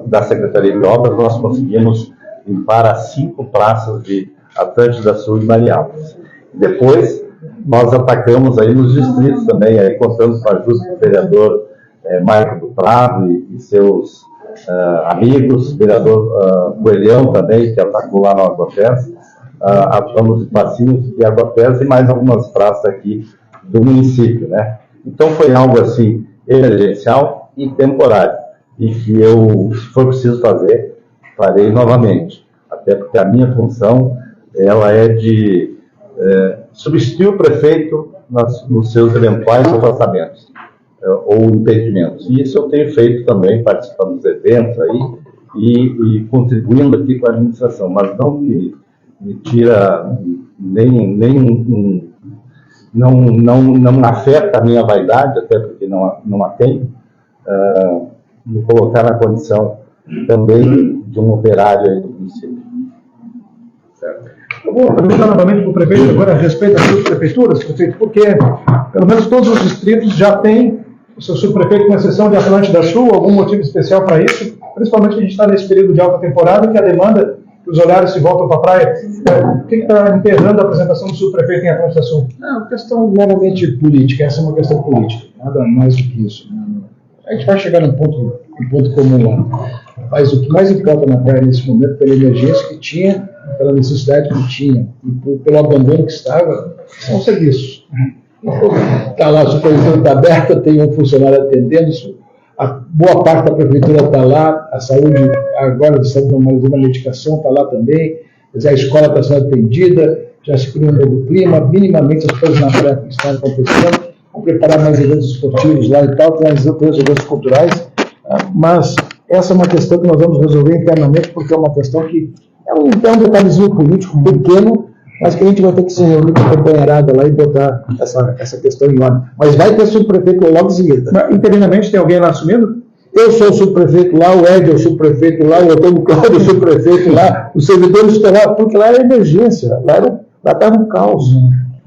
da Secretaria de Obras, nós conseguimos limpar as 5 praças de Atlântida Sul e Mariápolis. Depois, nós atacamos aí nos distritos também, aí contamos com a ajuda do vereador Marco do Prado e seus amigos, vereador Coelhão também, que atacou lá no Aguapés, atuamos em Passinhos e Aguapés e mais algumas praças aqui do município, né? Então foi algo assim, emergencial e temporário, e que se for preciso fazer, farei novamente, até porque a minha função, ela é de substituir o prefeito nos seus eventuais afastamentos ou impedimentos. E isso eu tenho feito também, participando dos eventos aí e contribuindo aqui com a administração, mas não me tira não afeta a minha vaidade, até porque não a tenho, me colocar na condição também de um operário aí do município. Certo. Eu vou perguntar novamente para o prefeito agora a respeito das subprefeituras, prefeito, porque pelo menos todos os distritos já têm o seu subprefeito, com exceção de Atlântida Sul, algum motivo especial para isso, principalmente que a gente está nesse período de alta temporada, que a demanda, que os olhares se voltam para a praia. O que está emperrando a apresentação do subprefeito em Atlântida Sul? Não, questão meramente política, essa é uma questão política, nada mais do que isso. A gente vai chegar num ponto comum lá. Mas o que mais importa na praia nesse momento, pela emergência que tinha, pela necessidade que tinha e pelo abandono que estava, são os serviços. Está lá, a supervisão está aberta, tem um funcionário atendendo, a boa parte da prefeitura está lá, a saúde, agora estamos normalizando a medicação, está lá também, quer dizer, a escola está sendo atendida, já se criou um novo clima, minimamente as coisas na praia estão acontecendo, vão preparar mais eventos esportivos lá e tal, tem eventos culturais, mas essa é uma questão que nós vamos resolver internamente, porque é uma questão que é um detalhezinho político pequeno, mas que a gente vai ter que se reunir com a companheirada lá e botar essa questão em ordem. Mas vai ter subprefeito logo em seguida. Mas, interinamente, tem alguém lá assumindo? Eu sou o subprefeito lá, o Ed é o subprefeito lá, o Antônio Cláudio é o subprefeito lá, os servidores estão lá, porque lá era emergência, lá estava um caos.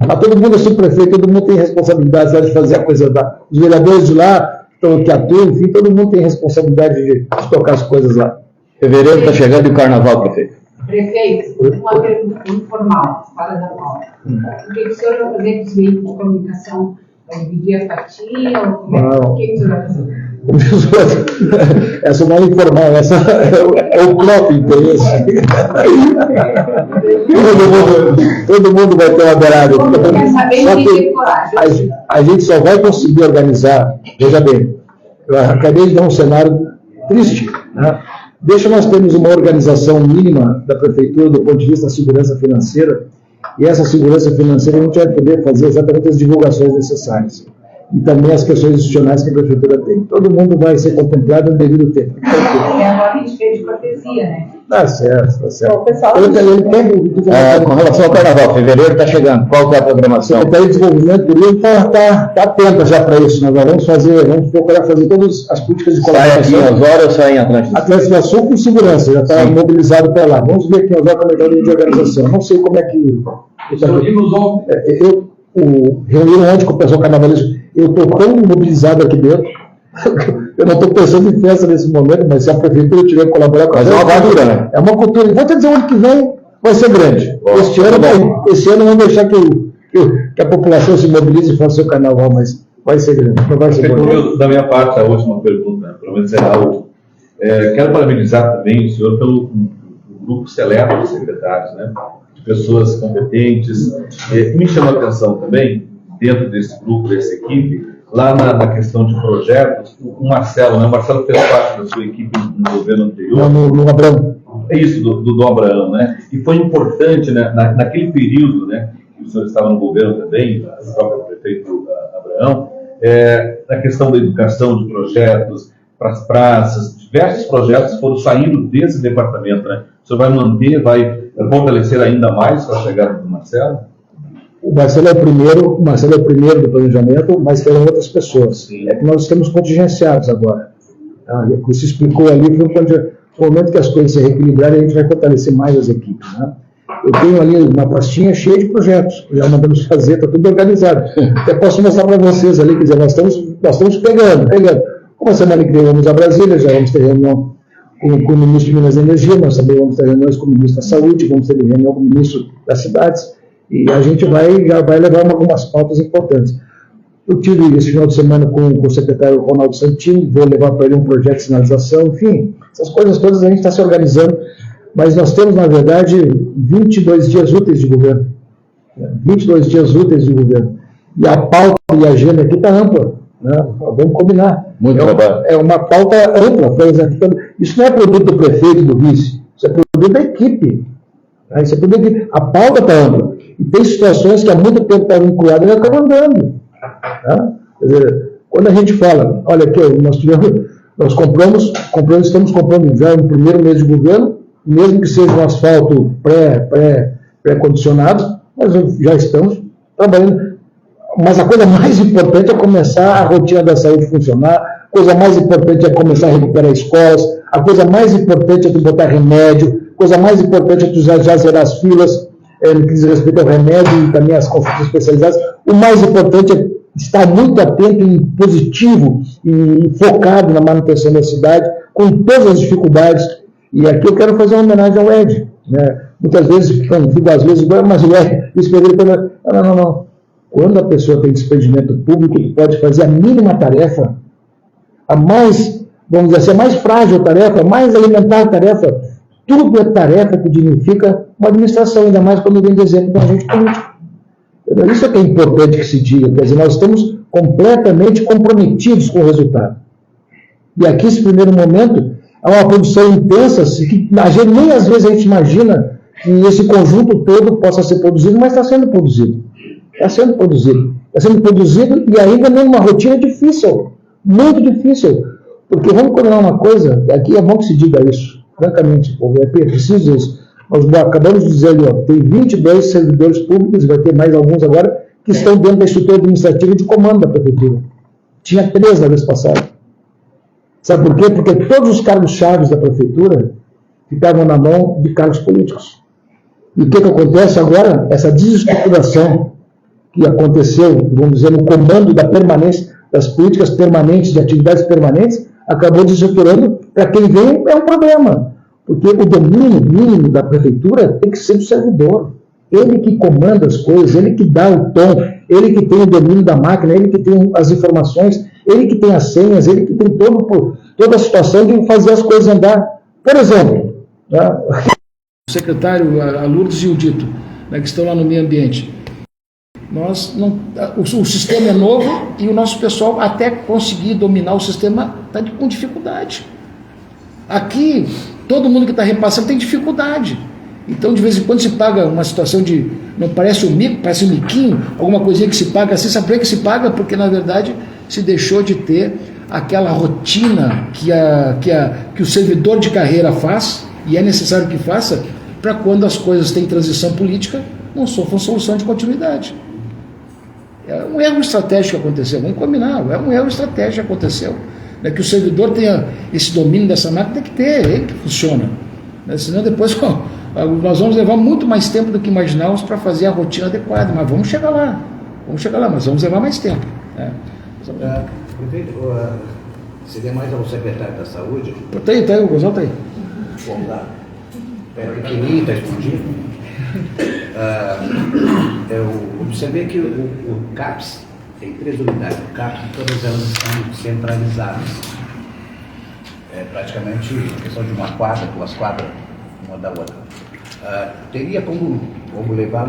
Lá todo mundo é subprefeito, todo mundo tem responsabilidade de fazer a coisa lá. Os vereadores de lá, que atuam, enfim, todo mundo tem responsabilidade de tocar as coisas lá. Fevereiro está chegando e o carnaval, prefeito. Prefeito, uma pergunta informal, fora da pauta. O que o senhor vai fazer com os meios de comunicação? Vai dividir a fatia? Ou o que o senhor vai fazer? Essa não é informal, essa é o próprio interesse. Todo mundo vai ter uma beirada. A gente só vai conseguir organizar, veja bem, eu acabei de dar um cenário triste, né? Deixa nós termos uma organização mínima da prefeitura do ponto de vista da segurança financeira, e essa segurança financeira a gente vai poder fazer exatamente as divulgações necessárias. E também as questões institucionais que a prefeitura tem. Todo mundo vai ser contemplado no devido tempo. E agora a gente fez de cortesia, né? Tá certo, tá certo. Bom, pessoal, Com relação ao carnaval, fevereiro está chegando. Qual que é a programação? A Secretaria de Desenvolvimento do Rio está atenta já para isso. Nós vamos procurar fazer todas as políticas de colaboração. Sai aqui em Osório ou sai em Atlântida? Atlântida Sul com segurança, já está mobilizado para lá. Vamos ver aqui em Osório como é que é o nível de organização. Não sei como é que... Reuniram ontem com o pessoal carnavalesco. Eu estou tão mobilizado aqui dentro, eu não estou pensando em festa nesse momento, mas se a prefeitura tiver que colaborar com a gente, é uma cultura, né? É uma cultura. Vou te dizer, o ano que vem vai ser grande. Este ano vamos deixar que a população se mobilize e faça o seu carnaval, mas vai ser grande. Não vai ser grande. Da minha parte, a última pergunta, né? Pelo menos é a última. Quero parabenizar também o senhor pelo grupo seleto de secretários, né? pessoas competentes. Me chama a atenção também, dentro desse grupo, dessa equipe, lá na questão de projetos, o Marcelo, né? O Marcelo fez parte da sua equipe no governo anterior. No Abrão. É isso, do Dom Abraão, né? E foi importante, né, naquele período, né, que o senhor estava no governo também, o próprio prefeito Abraão, na questão da educação, de projetos para as praças, diversos projetos foram saindo desse departamento, né? O senhor vai manter, vai fortalecer ainda mais com a chegada do Marcelo? O Marcelo é o primeiro do planejamento, mas terão outras pessoas. Sim. É que nós estamos contingenciados agora. Tá? O que se explicou ali foi no momento que as coisas se reequilibrarem, a gente vai fortalecer mais as equipes. Né? Eu tenho ali uma pastinha cheia de projetos, já mandamos fazer, está tudo organizado. Até posso mostrar para vocês ali, quer dizer, nós estamos pegando. Como a semana que vem vamos a Brasília, já vamos ter reunião com o ministro de Minas e Energia, nós também vamos ter reuniões com o ministro da Saúde, vamos ter reunião com o ministro das Cidades, e a gente já vai levar algumas pautas importantes. Eu tive esse final de semana com o secretário Ronaldo Santini, vou levar para ele um projeto de sinalização, enfim, essas coisas todas a gente está se organizando, mas nós temos, na verdade, 22 dias úteis de governo. 22 dias úteis de governo. E a pauta e a agenda aqui está ampla. Né? Vamos combinar. É uma pauta ampla, por exemplo. Isso não é produto do prefeito e do vice, isso é produto da equipe. Isso é produto da equipe. A pauta está ampla. E tem situações que há muito tempo estavam vinculadas e já estão andando. Tá? Quer dizer, quando a gente fala, olha aqui, estamos comprando já no primeiro mês de governo, mesmo que seja um asfalto pré-condicionado, nós já estamos trabalhando. Mas a coisa mais importante é começar a rotina da saúde funcionar, a coisa mais importante é começar a recuperar escolas, a coisa mais importante é tu botar remédio, a coisa mais importante é tu já zerar as filas, no que diz respeito ao remédio e também às consultas especializadas. O mais importante é estar muito atento e positivo e focado na manutenção da cidade, com todas as dificuldades. E aqui eu quero fazer uma homenagem ao Ed. Né? Muitas vezes digo às vezes, mas o Ed, não. Quando a pessoa tem despedimento público, ele pode fazer a mínima tarefa, a mais, vamos dizer assim, a mais frágil tarefa, a mais elementar tarefa. Tudo é tarefa que dignifica uma administração, ainda mais quando vem de exemplo de um agente político. Isso é que é importante que se diga, quer dizer, nós estamos completamente comprometidos com o resultado. E aqui, esse primeiro momento, é uma produção intensa, que nem às vezes a gente imagina que esse conjunto todo possa ser produzido, mas está sendo produzido. Está sendo produzido e ainda numa rotina difícil, muito difícil. Porque vamos combinar uma coisa, aqui é bom que se diga isso, francamente, é preciso isso. Nós acabamos de dizer ali, tem 22 servidores públicos, vai ter mais alguns agora, que estão dentro da estrutura administrativa de comando da prefeitura. Tinha 3 na vez passada. Sabe por quê? Porque todos os cargos chaves da prefeitura ficavam na mão de cargos políticos. E o que acontece agora? Essa desestruturação que aconteceu, vamos dizer, no comando da permanência, das políticas permanentes, de atividades permanentes, acabou desestruturando. Para quem vem, é um problema. Porque o domínio mínimo da prefeitura tem que ser do servidor. Ele que comanda as coisas, ele que dá o tom, ele que tem o domínio da máquina, ele que tem as informações, ele que tem as senhas, ele que tem toda a situação de fazer as coisas andar. Por exemplo, o secretário, a Lourdes e o Dito, que estão lá no meio ambiente. O sistema é novo e o nosso pessoal, até conseguir dominar o sistema, está com dificuldade. Aqui, todo mundo que está repassando tem dificuldade. Então, de vez em quando se paga uma situação de, não parece um mico, parece um miquinho, alguma coisinha que se paga assim, sabe por que se paga? Porque, na verdade, se deixou de ter aquela rotina que o servidor de carreira faz, e é necessário que faça, para quando as coisas têm transição política, não sofram solução de continuidade. É um erro estratégico que aconteceu, vamos combinar, é um erro estratégico que aconteceu. Que o servidor tenha esse domínio dessa máquina, tem que ter, ele que funciona. Senão depois nós vamos levar muito mais tempo do que imaginávamos para fazer a rotina adequada, mas vamos chegar lá, mas vamos levar mais tempo. Prefeito, seria mais ao secretário da Saúde? Tá aí, o Gonzalo tá aí. Bom, tá. É pequenininho, está escondido. Eu observei que o CAPS tem 3 unidades. O CAPS, todas elas estão centralizadas. É praticamente questão de uma quadra, 2 quadras, uma da outra. teria como levar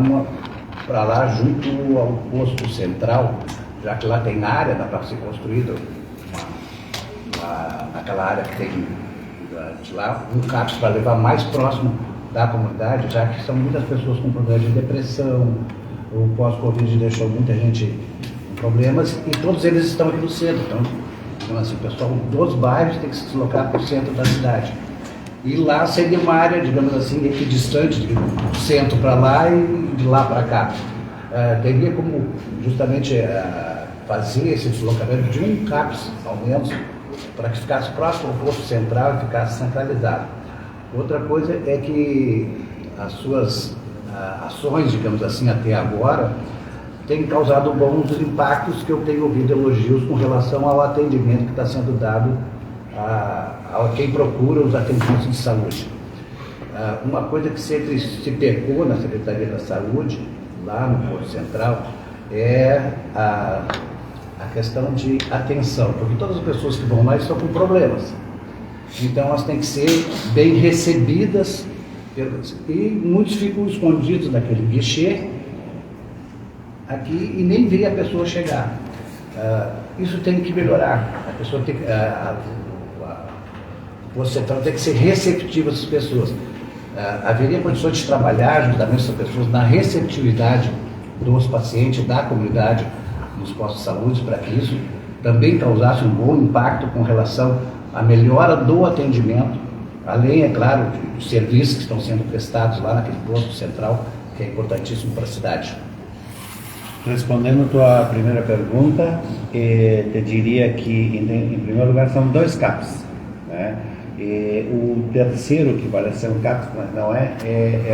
para lá junto ao posto central, já que lá tem área, dá para ser construída aquela área que tem de lá, um CAPS para levar mais próximo da comunidade, já que são muitas pessoas com problemas de depressão, o pós-Covid deixou muita gente com problemas, e todos eles estão aqui no centro. Então assim, o pessoal dos bairros tem que se deslocar para o centro da cidade. E lá seria uma área, digamos assim, equidistante, do centro para lá e de lá para cá. Teria como justamente fazer esse deslocamento de um CAPS, ao menos, para que ficasse próximo ao posto central e ficasse centralizado. Outra coisa é que as suas ações, digamos assim, até agora, têm causado bons impactos, que eu tenho ouvido elogios com relação ao atendimento que está sendo dado a quem procura os atendimentos de saúde. Uma coisa que sempre se pecou na Secretaria da Saúde, lá no posto central, é a questão de atenção, porque todas as pessoas que vão lá estão com problemas. Então elas têm que ser bem recebidas, e muitos ficam escondidos naquele guichê aqui e nem vê a pessoa chegar. Isso tem que melhorar. A pessoa tem que, o posto central tem que ser receptivo a essas pessoas. Haveria condições de trabalhar justamente essas pessoas na receptividade dos pacientes, da comunidade, nos postos de saúde, para que isso também causasse um bom impacto com relação à melhora do atendimento, além, é claro, dos serviços que estão sendo prestados lá naquele posto central, que é importantíssimo para a cidade. Respondendo a tua primeira pergunta, te diria que, em primeiro lugar, são 2 CAPs, né? O terceiro, que parece ser um CAPS, mas não é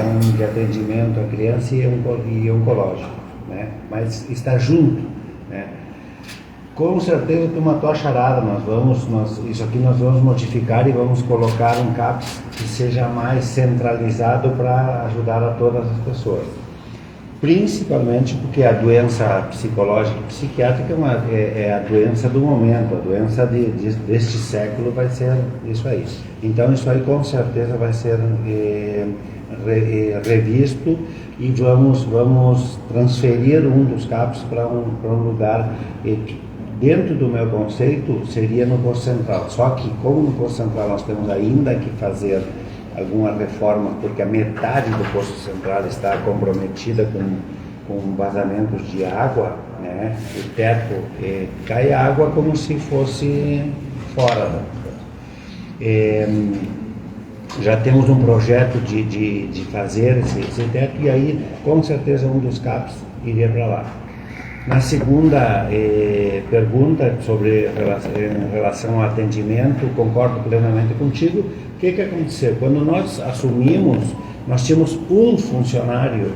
um de atendimento à criança e oncológico, né? Mas está junto, né? Com certeza tu matou a charada. Isso aqui nós vamos modificar e vamos colocar um CAPS que seja mais centralizado para ajudar a todas as pessoas. Principalmente porque a doença psicológica e psiquiátrica é a doença do momento, a doença deste século vai ser isso aí. Então isso aí com certeza vai ser revisto e vamos transferir um dos CAPs para um lugar que, dentro do meu conceito, seria no posto central. Só que como no posto central nós temos ainda que fazer alguma reforma, porque a metade do posto central está comprometida com vazamentos de água, né? O teto cai água como se fosse fora. Já temos um projeto de fazer esse teto, e aí com certeza um dos CAPs iria para lá. Na segunda pergunta em relação ao atendimento, concordo plenamente contigo. O que aconteceu? Quando nós assumimos, nós tínhamos um funcionário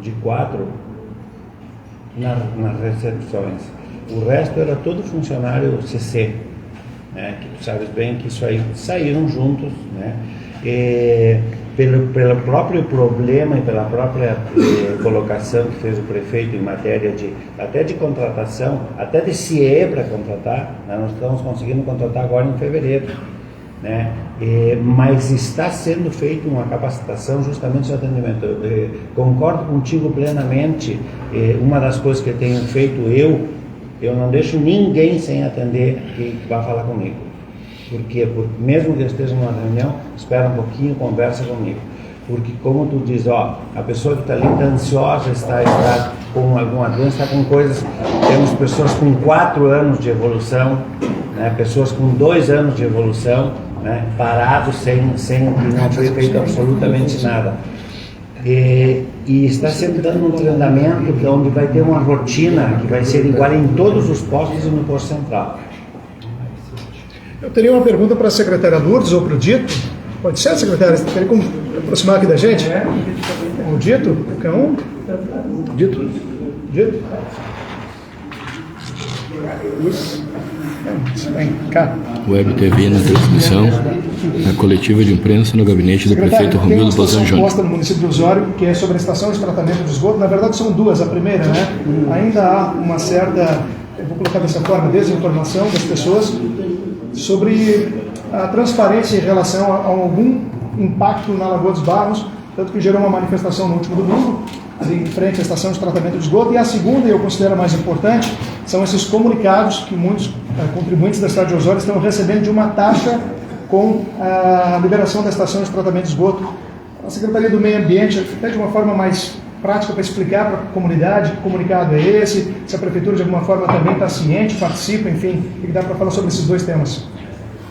de 4 nas recepções. O resto era todo funcionário CC, né? Que tu sabes bem que isso aí saíram juntos, né? Pelo próprio problema e pela própria colocação que fez o prefeito em matéria até de contratação, até de CIE para contratar, né? Nós estamos conseguindo contratar agora em fevereiro, né? Mas está sendo feita uma capacitação justamente no atendimento. Concordo contigo plenamente. Uma das coisas que eu tenho feito, eu não deixo ninguém sem atender que vai falar comigo. Por quê? Porque mesmo que eu esteja numa reunião, espera um pouquinho, conversa comigo. Porque, como tu diz, a pessoa que está ali está ansiosa, está com alguma doença, está com coisas. Temos pessoas com 4 anos de evolução, né? Pessoas com 2 anos de evolução, né? Parados, sem que não foi feito absolutamente nada. E está sendo dando um treinamento onde vai ter uma rotina que vai ser igual em todos os postos e no posto central. Eu teria uma pergunta para a secretária Lourdes ou para o Dito. Pode ser, secretária? Você teria como aproximar aqui da gente? O Dito? Qualquer um? Dito? Isso. Vem cá. Web TV na transmissão, na coletiva de imprensa no gabinete do prefeito Romildo Bozan Júnior. Proposta no município de Osório, que é sobre a estação de tratamento de esgoto. Na verdade são 2. A primeira, né? Ainda há uma certa, eu vou colocar dessa forma, desinformação das pessoas sobre a transparência em relação a algum impacto na Lagoa dos Barros tanto que gerou uma manifestação no último domingo, ali em frente à estação de tratamento de esgoto. E a segunda, e eu considero a mais importante, são esses comunicados que muitos contribuintes da cidade de Osório estão recebendo de uma taxa com a liberação da estação de tratamento de esgoto. A Secretaria do Meio Ambiente, até de uma forma mais prática para explicar para a comunidade que comunicado é esse, se a Prefeitura de alguma forma também está ciente, participa, enfim, o que dá para falar sobre esses dois temas?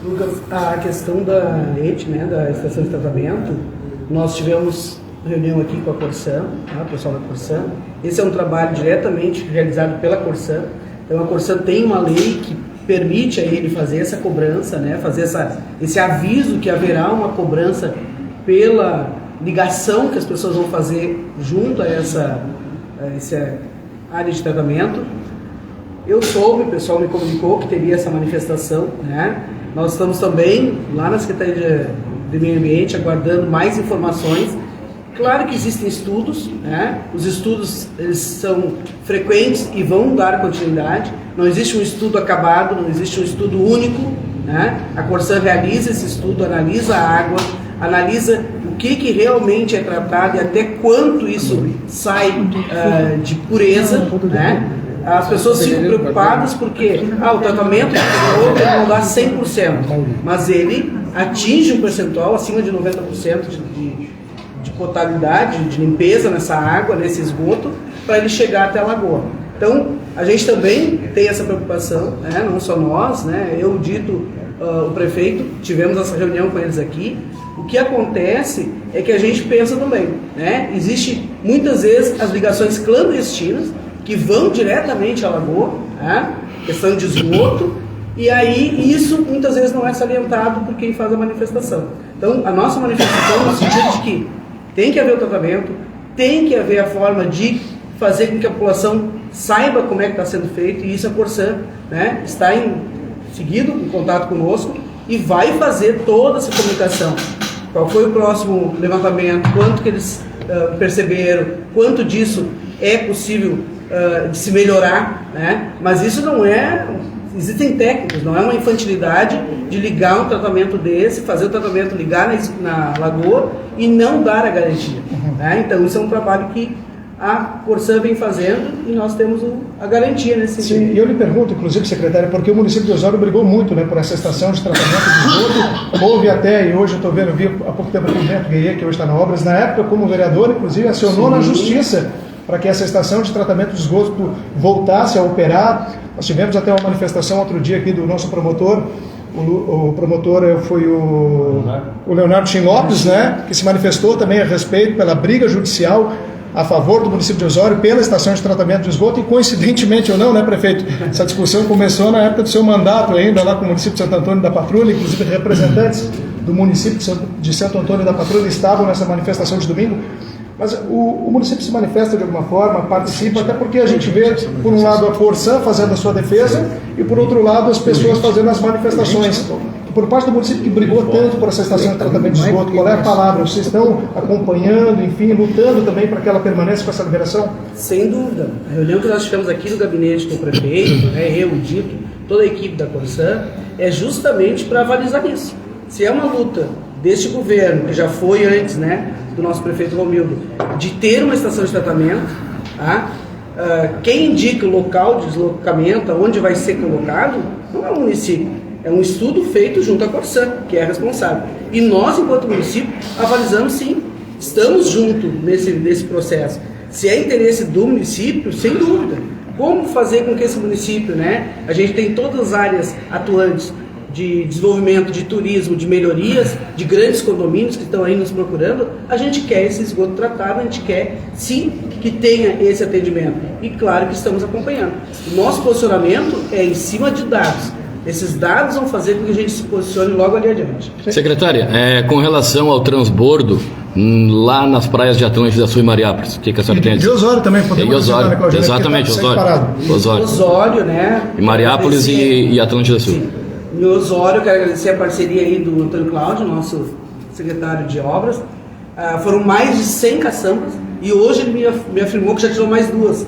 Lucas, a questão da rede, né, da estação de tratamento, nós tivemos reunião aqui com a Corsan, tá, o pessoal da Corsan. Esse é um trabalho diretamente realizado pela Corsan. Então a Corsan tem uma lei que permite a ele fazer essa cobrança, né, fazer esse aviso que haverá uma cobrança pela ligação que as pessoas vão fazer junto a essa área de tratamento. Eu soube, o pessoal me comunicou que teria essa manifestação, né? Nós estamos também lá na Secretaria de Meio Ambiente aguardando mais informações. Claro que existem estudos, né? Os estudos eles são frequentes e vão dar continuidade. Não existe um estudo acabado, não existe um estudo único, né? A Corsan realiza esse estudo, analisa a água, analisa o que realmente é tratado e até quanto isso sai de pureza, né? As pessoas ficam preocupadas porque o tratamento não dá 100%, mas ele atinge um percentual acima de 90% de potabilidade, de limpeza nessa água, nesse esgoto, para ele chegar até a lagoa. Então, a gente também tem essa preocupação, né? Não só nós, né? Eu, o prefeito, tivemos essa reunião com eles aqui. O que acontece é que a gente pensa também, né? Existe muitas vezes as ligações clandestinas que vão diretamente à lagoa, né? Questão de esgoto, e aí isso muitas vezes não é salientado por quem faz a manifestação. Então, a nossa manifestação no sentido de que tem que haver o tratamento, tem que haver a forma de fazer com que a população saiba como é que está sendo feito, e isso a Corsan, né, está em contato conosco e vai fazer toda essa comunicação. Qual foi o próximo levantamento, quanto que eles perceberam, quanto disso é possível de se melhorar, né? Mas isso não é... Existem técnicas, não é uma infantilidade de ligar um tratamento desse, fazer o tratamento, ligar na lagoa e não dar a garantia. Né? Então isso é um trabalho que a Corsan vem fazendo e nós temos a garantia nesse sentido. Sim, e eu lhe pergunto, inclusive, secretária, porque o município de Osório brigou muito, né, por essa estação de tratamento de esgoto. Houve até, e hoje eu estou vendo, eu vi há pouco tempo aqui o Bento Guerreiro, que hoje está na Obras, na época, como vereador, inclusive, acionou na Justiça para que essa estação de tratamento de esgoto voltasse a operar. Nós tivemos até uma manifestação outro dia aqui do nosso promotor, o promotor foi o Leonardo Chin Lopes, né, que se manifestou também a respeito pela briga judicial a favor do município de Osório pela estação de tratamento de esgoto, e coincidentemente ou não, né, prefeito, essa discussão começou na época do seu mandato ainda lá com o município de Santo Antônio da Patrulha, inclusive representantes do município de Santo Antônio da Patrulha estavam nessa manifestação de domingo. Mas o município se manifesta de alguma forma, participa, até porque a gente vê, por um lado, a Corsan fazendo a sua defesa e, por outro lado, as pessoas fazendo as manifestações. Por parte do município que brigou tanto por essa estação de tratamento de esgoto, qual é a palavra? Vocês estão acompanhando, enfim, lutando também para que ela permaneça com essa liberação? Sem dúvida. A reunião que nós tivemos aqui no gabinete com o prefeito, eu, o Dito, toda a equipe da Corsan, é justamente para avalizar isso. Se é uma luta deste governo, que já foi antes, né, do nosso prefeito Romildo, de ter uma estação de tratamento, tá? Quem indica o local de deslocamento, onde vai ser colocado, não é o município, é um estudo feito junto à Corsan, que é a responsável. E nós, enquanto município, avalizamos sim, estamos juntos nesse processo. Se é interesse do município, sem dúvida. Como fazer com que esse município, né, a gente tem todas as áreas atuantes, de desenvolvimento, de turismo, de melhorias, de grandes condomínios que estão aí nos procurando, a gente quer esse esgoto tratado, a gente quer sim que tenha esse atendimento. E claro que estamos acompanhando. O nosso posicionamento é em cima de dados. Esses dados vão fazer com que a gente se posicione logo ali adiante. Secretária, com relação ao transbordo lá nas praias de Atlântida Sul e Mariápolis, o que a senhora tem a dizer? De Osório também, podemos Osório, dizer, né, exatamente, Osório, né? E Mariápolis e Atlântida Sul. Sim. Em Osório, eu quero agradecer a parceria aí do Antônio Cláudio, nosso secretário de obras. Foram mais de 100 caçambas e hoje ele me afirmou que já tirou mais 2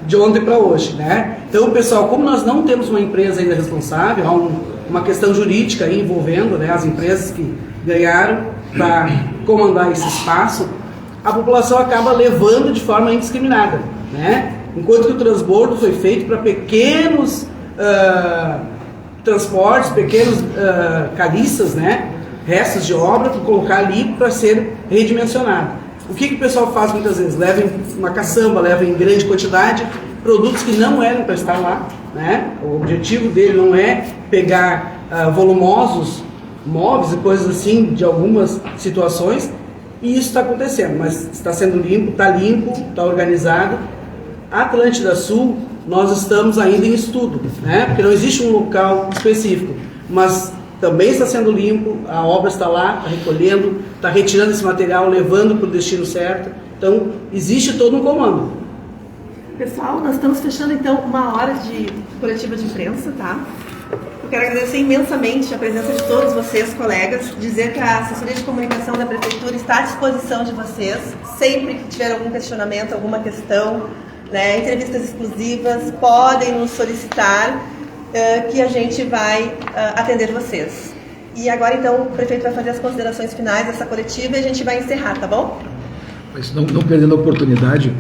de ontem para hoje, né? Então, pessoal, como nós não temos uma empresa ainda responsável, há uma questão jurídica aí envolvendo, né, as empresas que ganharam para comandar esse espaço, a população acaba levando de forma indiscriminada, né? Enquanto que o transbordo foi feito para pequenos transportes, pequenos caliças, né? Restos de obra para colocar ali para ser redimensionado. O que o pessoal faz muitas vezes? Leva em uma caçamba, leva em grande quantidade produtos que não eram para estar lá, né? O objetivo dele não é pegar volumosos móveis e coisas assim de algumas situações, e isso está acontecendo, mas está sendo limpo, está organizado. A Atlântida Sul, nós estamos ainda em estudo, né? Porque não existe um local específico, mas também está sendo limpo, a obra está lá, está recolhendo, está retirando esse material, levando para o destino certo. Então, existe todo um comando. Pessoal, nós estamos fechando então 1 hora de coletiva de imprensa, tá? Eu quero agradecer imensamente a presença de todos vocês, colegas, dizer que a assessoria de comunicação da Prefeitura está à disposição de vocês, sempre que tiver algum questionamento, alguma questão, né, entrevistas exclusivas, podem nos solicitar, que a gente vai atender vocês. E agora, então, o prefeito vai fazer as considerações finais dessa coletiva e a gente vai encerrar, tá bom? Mas não perdendo a oportunidade,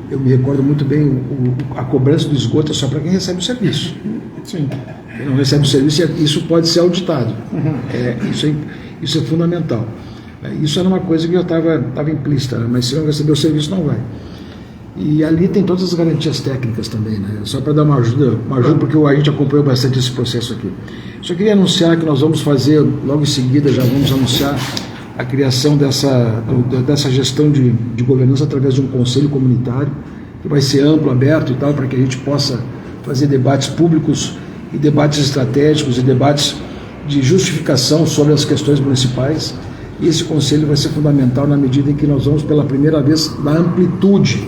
eu me recordo muito bem, a cobrança do esgoto é só para quem recebe o serviço. Sim. Quem não recebe o serviço, isso pode ser auditado. Isso é fundamental. Isso era uma coisa que já estava implícita, né? Mas se não receber o serviço, não vai. E ali tem todas as garantias técnicas também, né? Só para dar uma ajuda, porque a gente acompanhou bastante esse processo aqui. Só queria anunciar que nós vamos fazer, logo em seguida, já vamos anunciar a criação dessa gestão de governança através de um conselho comunitário, que vai ser amplo, aberto e tal, para que a gente possa fazer debates públicos e debates estratégicos e debates de justificação sobre as questões municipais. E esse conselho vai ser fundamental na medida em que nós vamos, pela primeira vez, dar amplitude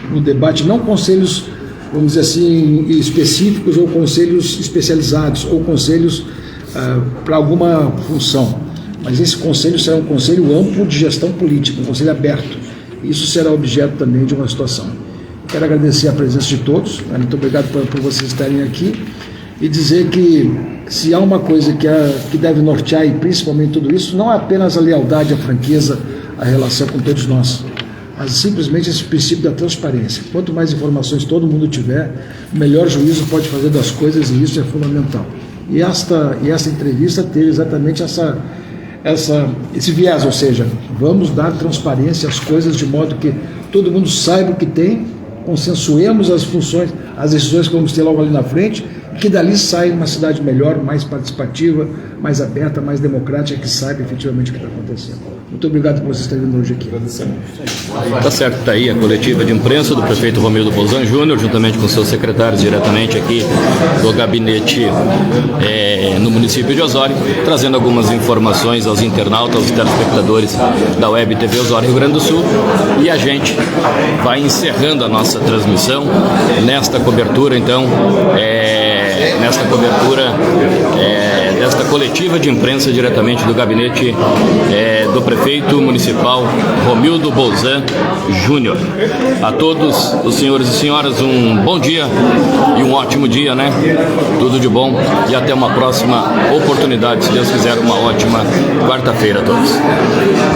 no debate, não conselhos, vamos dizer assim, específicos ou conselhos especializados ou conselhos para alguma função. Mas esse conselho será um conselho amplo de gestão política, um conselho aberto. Isso será objeto também de uma situação. Quero agradecer a presença de todos, né? Muito obrigado por vocês estarem aqui, e dizer que se há uma coisa que deve nortear, e principalmente tudo isso, não é apenas a lealdade, a franqueza, a relação com todos nós, mas simplesmente esse princípio da transparência. Quanto mais informações todo mundo tiver, melhor juízo pode fazer das coisas, e isso é fundamental. E essa entrevista teve exatamente esse viés, ou seja, vamos dar transparência às coisas de modo que todo mundo saiba o que tem, consensuemos as funções, as decisões que vamos ter logo ali na frente, e que dali saia uma cidade melhor, mais participativa, mais aberta, mais democrática, que saiba efetivamente o que está acontecendo. Muito obrigado por vocês terem vindo hoje aqui. Tá certo, está aí a coletiva de imprensa do prefeito Romildo Bolzan Júnior, juntamente com seus secretários, diretamente aqui do gabinete no município de Osório, trazendo algumas informações aos internautas, aos telespectadores da Web TV Osório Rio Grande do Sul. E a gente vai encerrando a nossa transmissão nesta cobertura, então, desta coletiva de imprensa diretamente do gabinete do prefeito municipal Romildo Bolzan Júnior. A todos os senhores e senhoras, um bom dia e um ótimo dia, né? Tudo de bom e até uma próxima oportunidade, se Deus quiser, uma ótima quarta-feira a todos.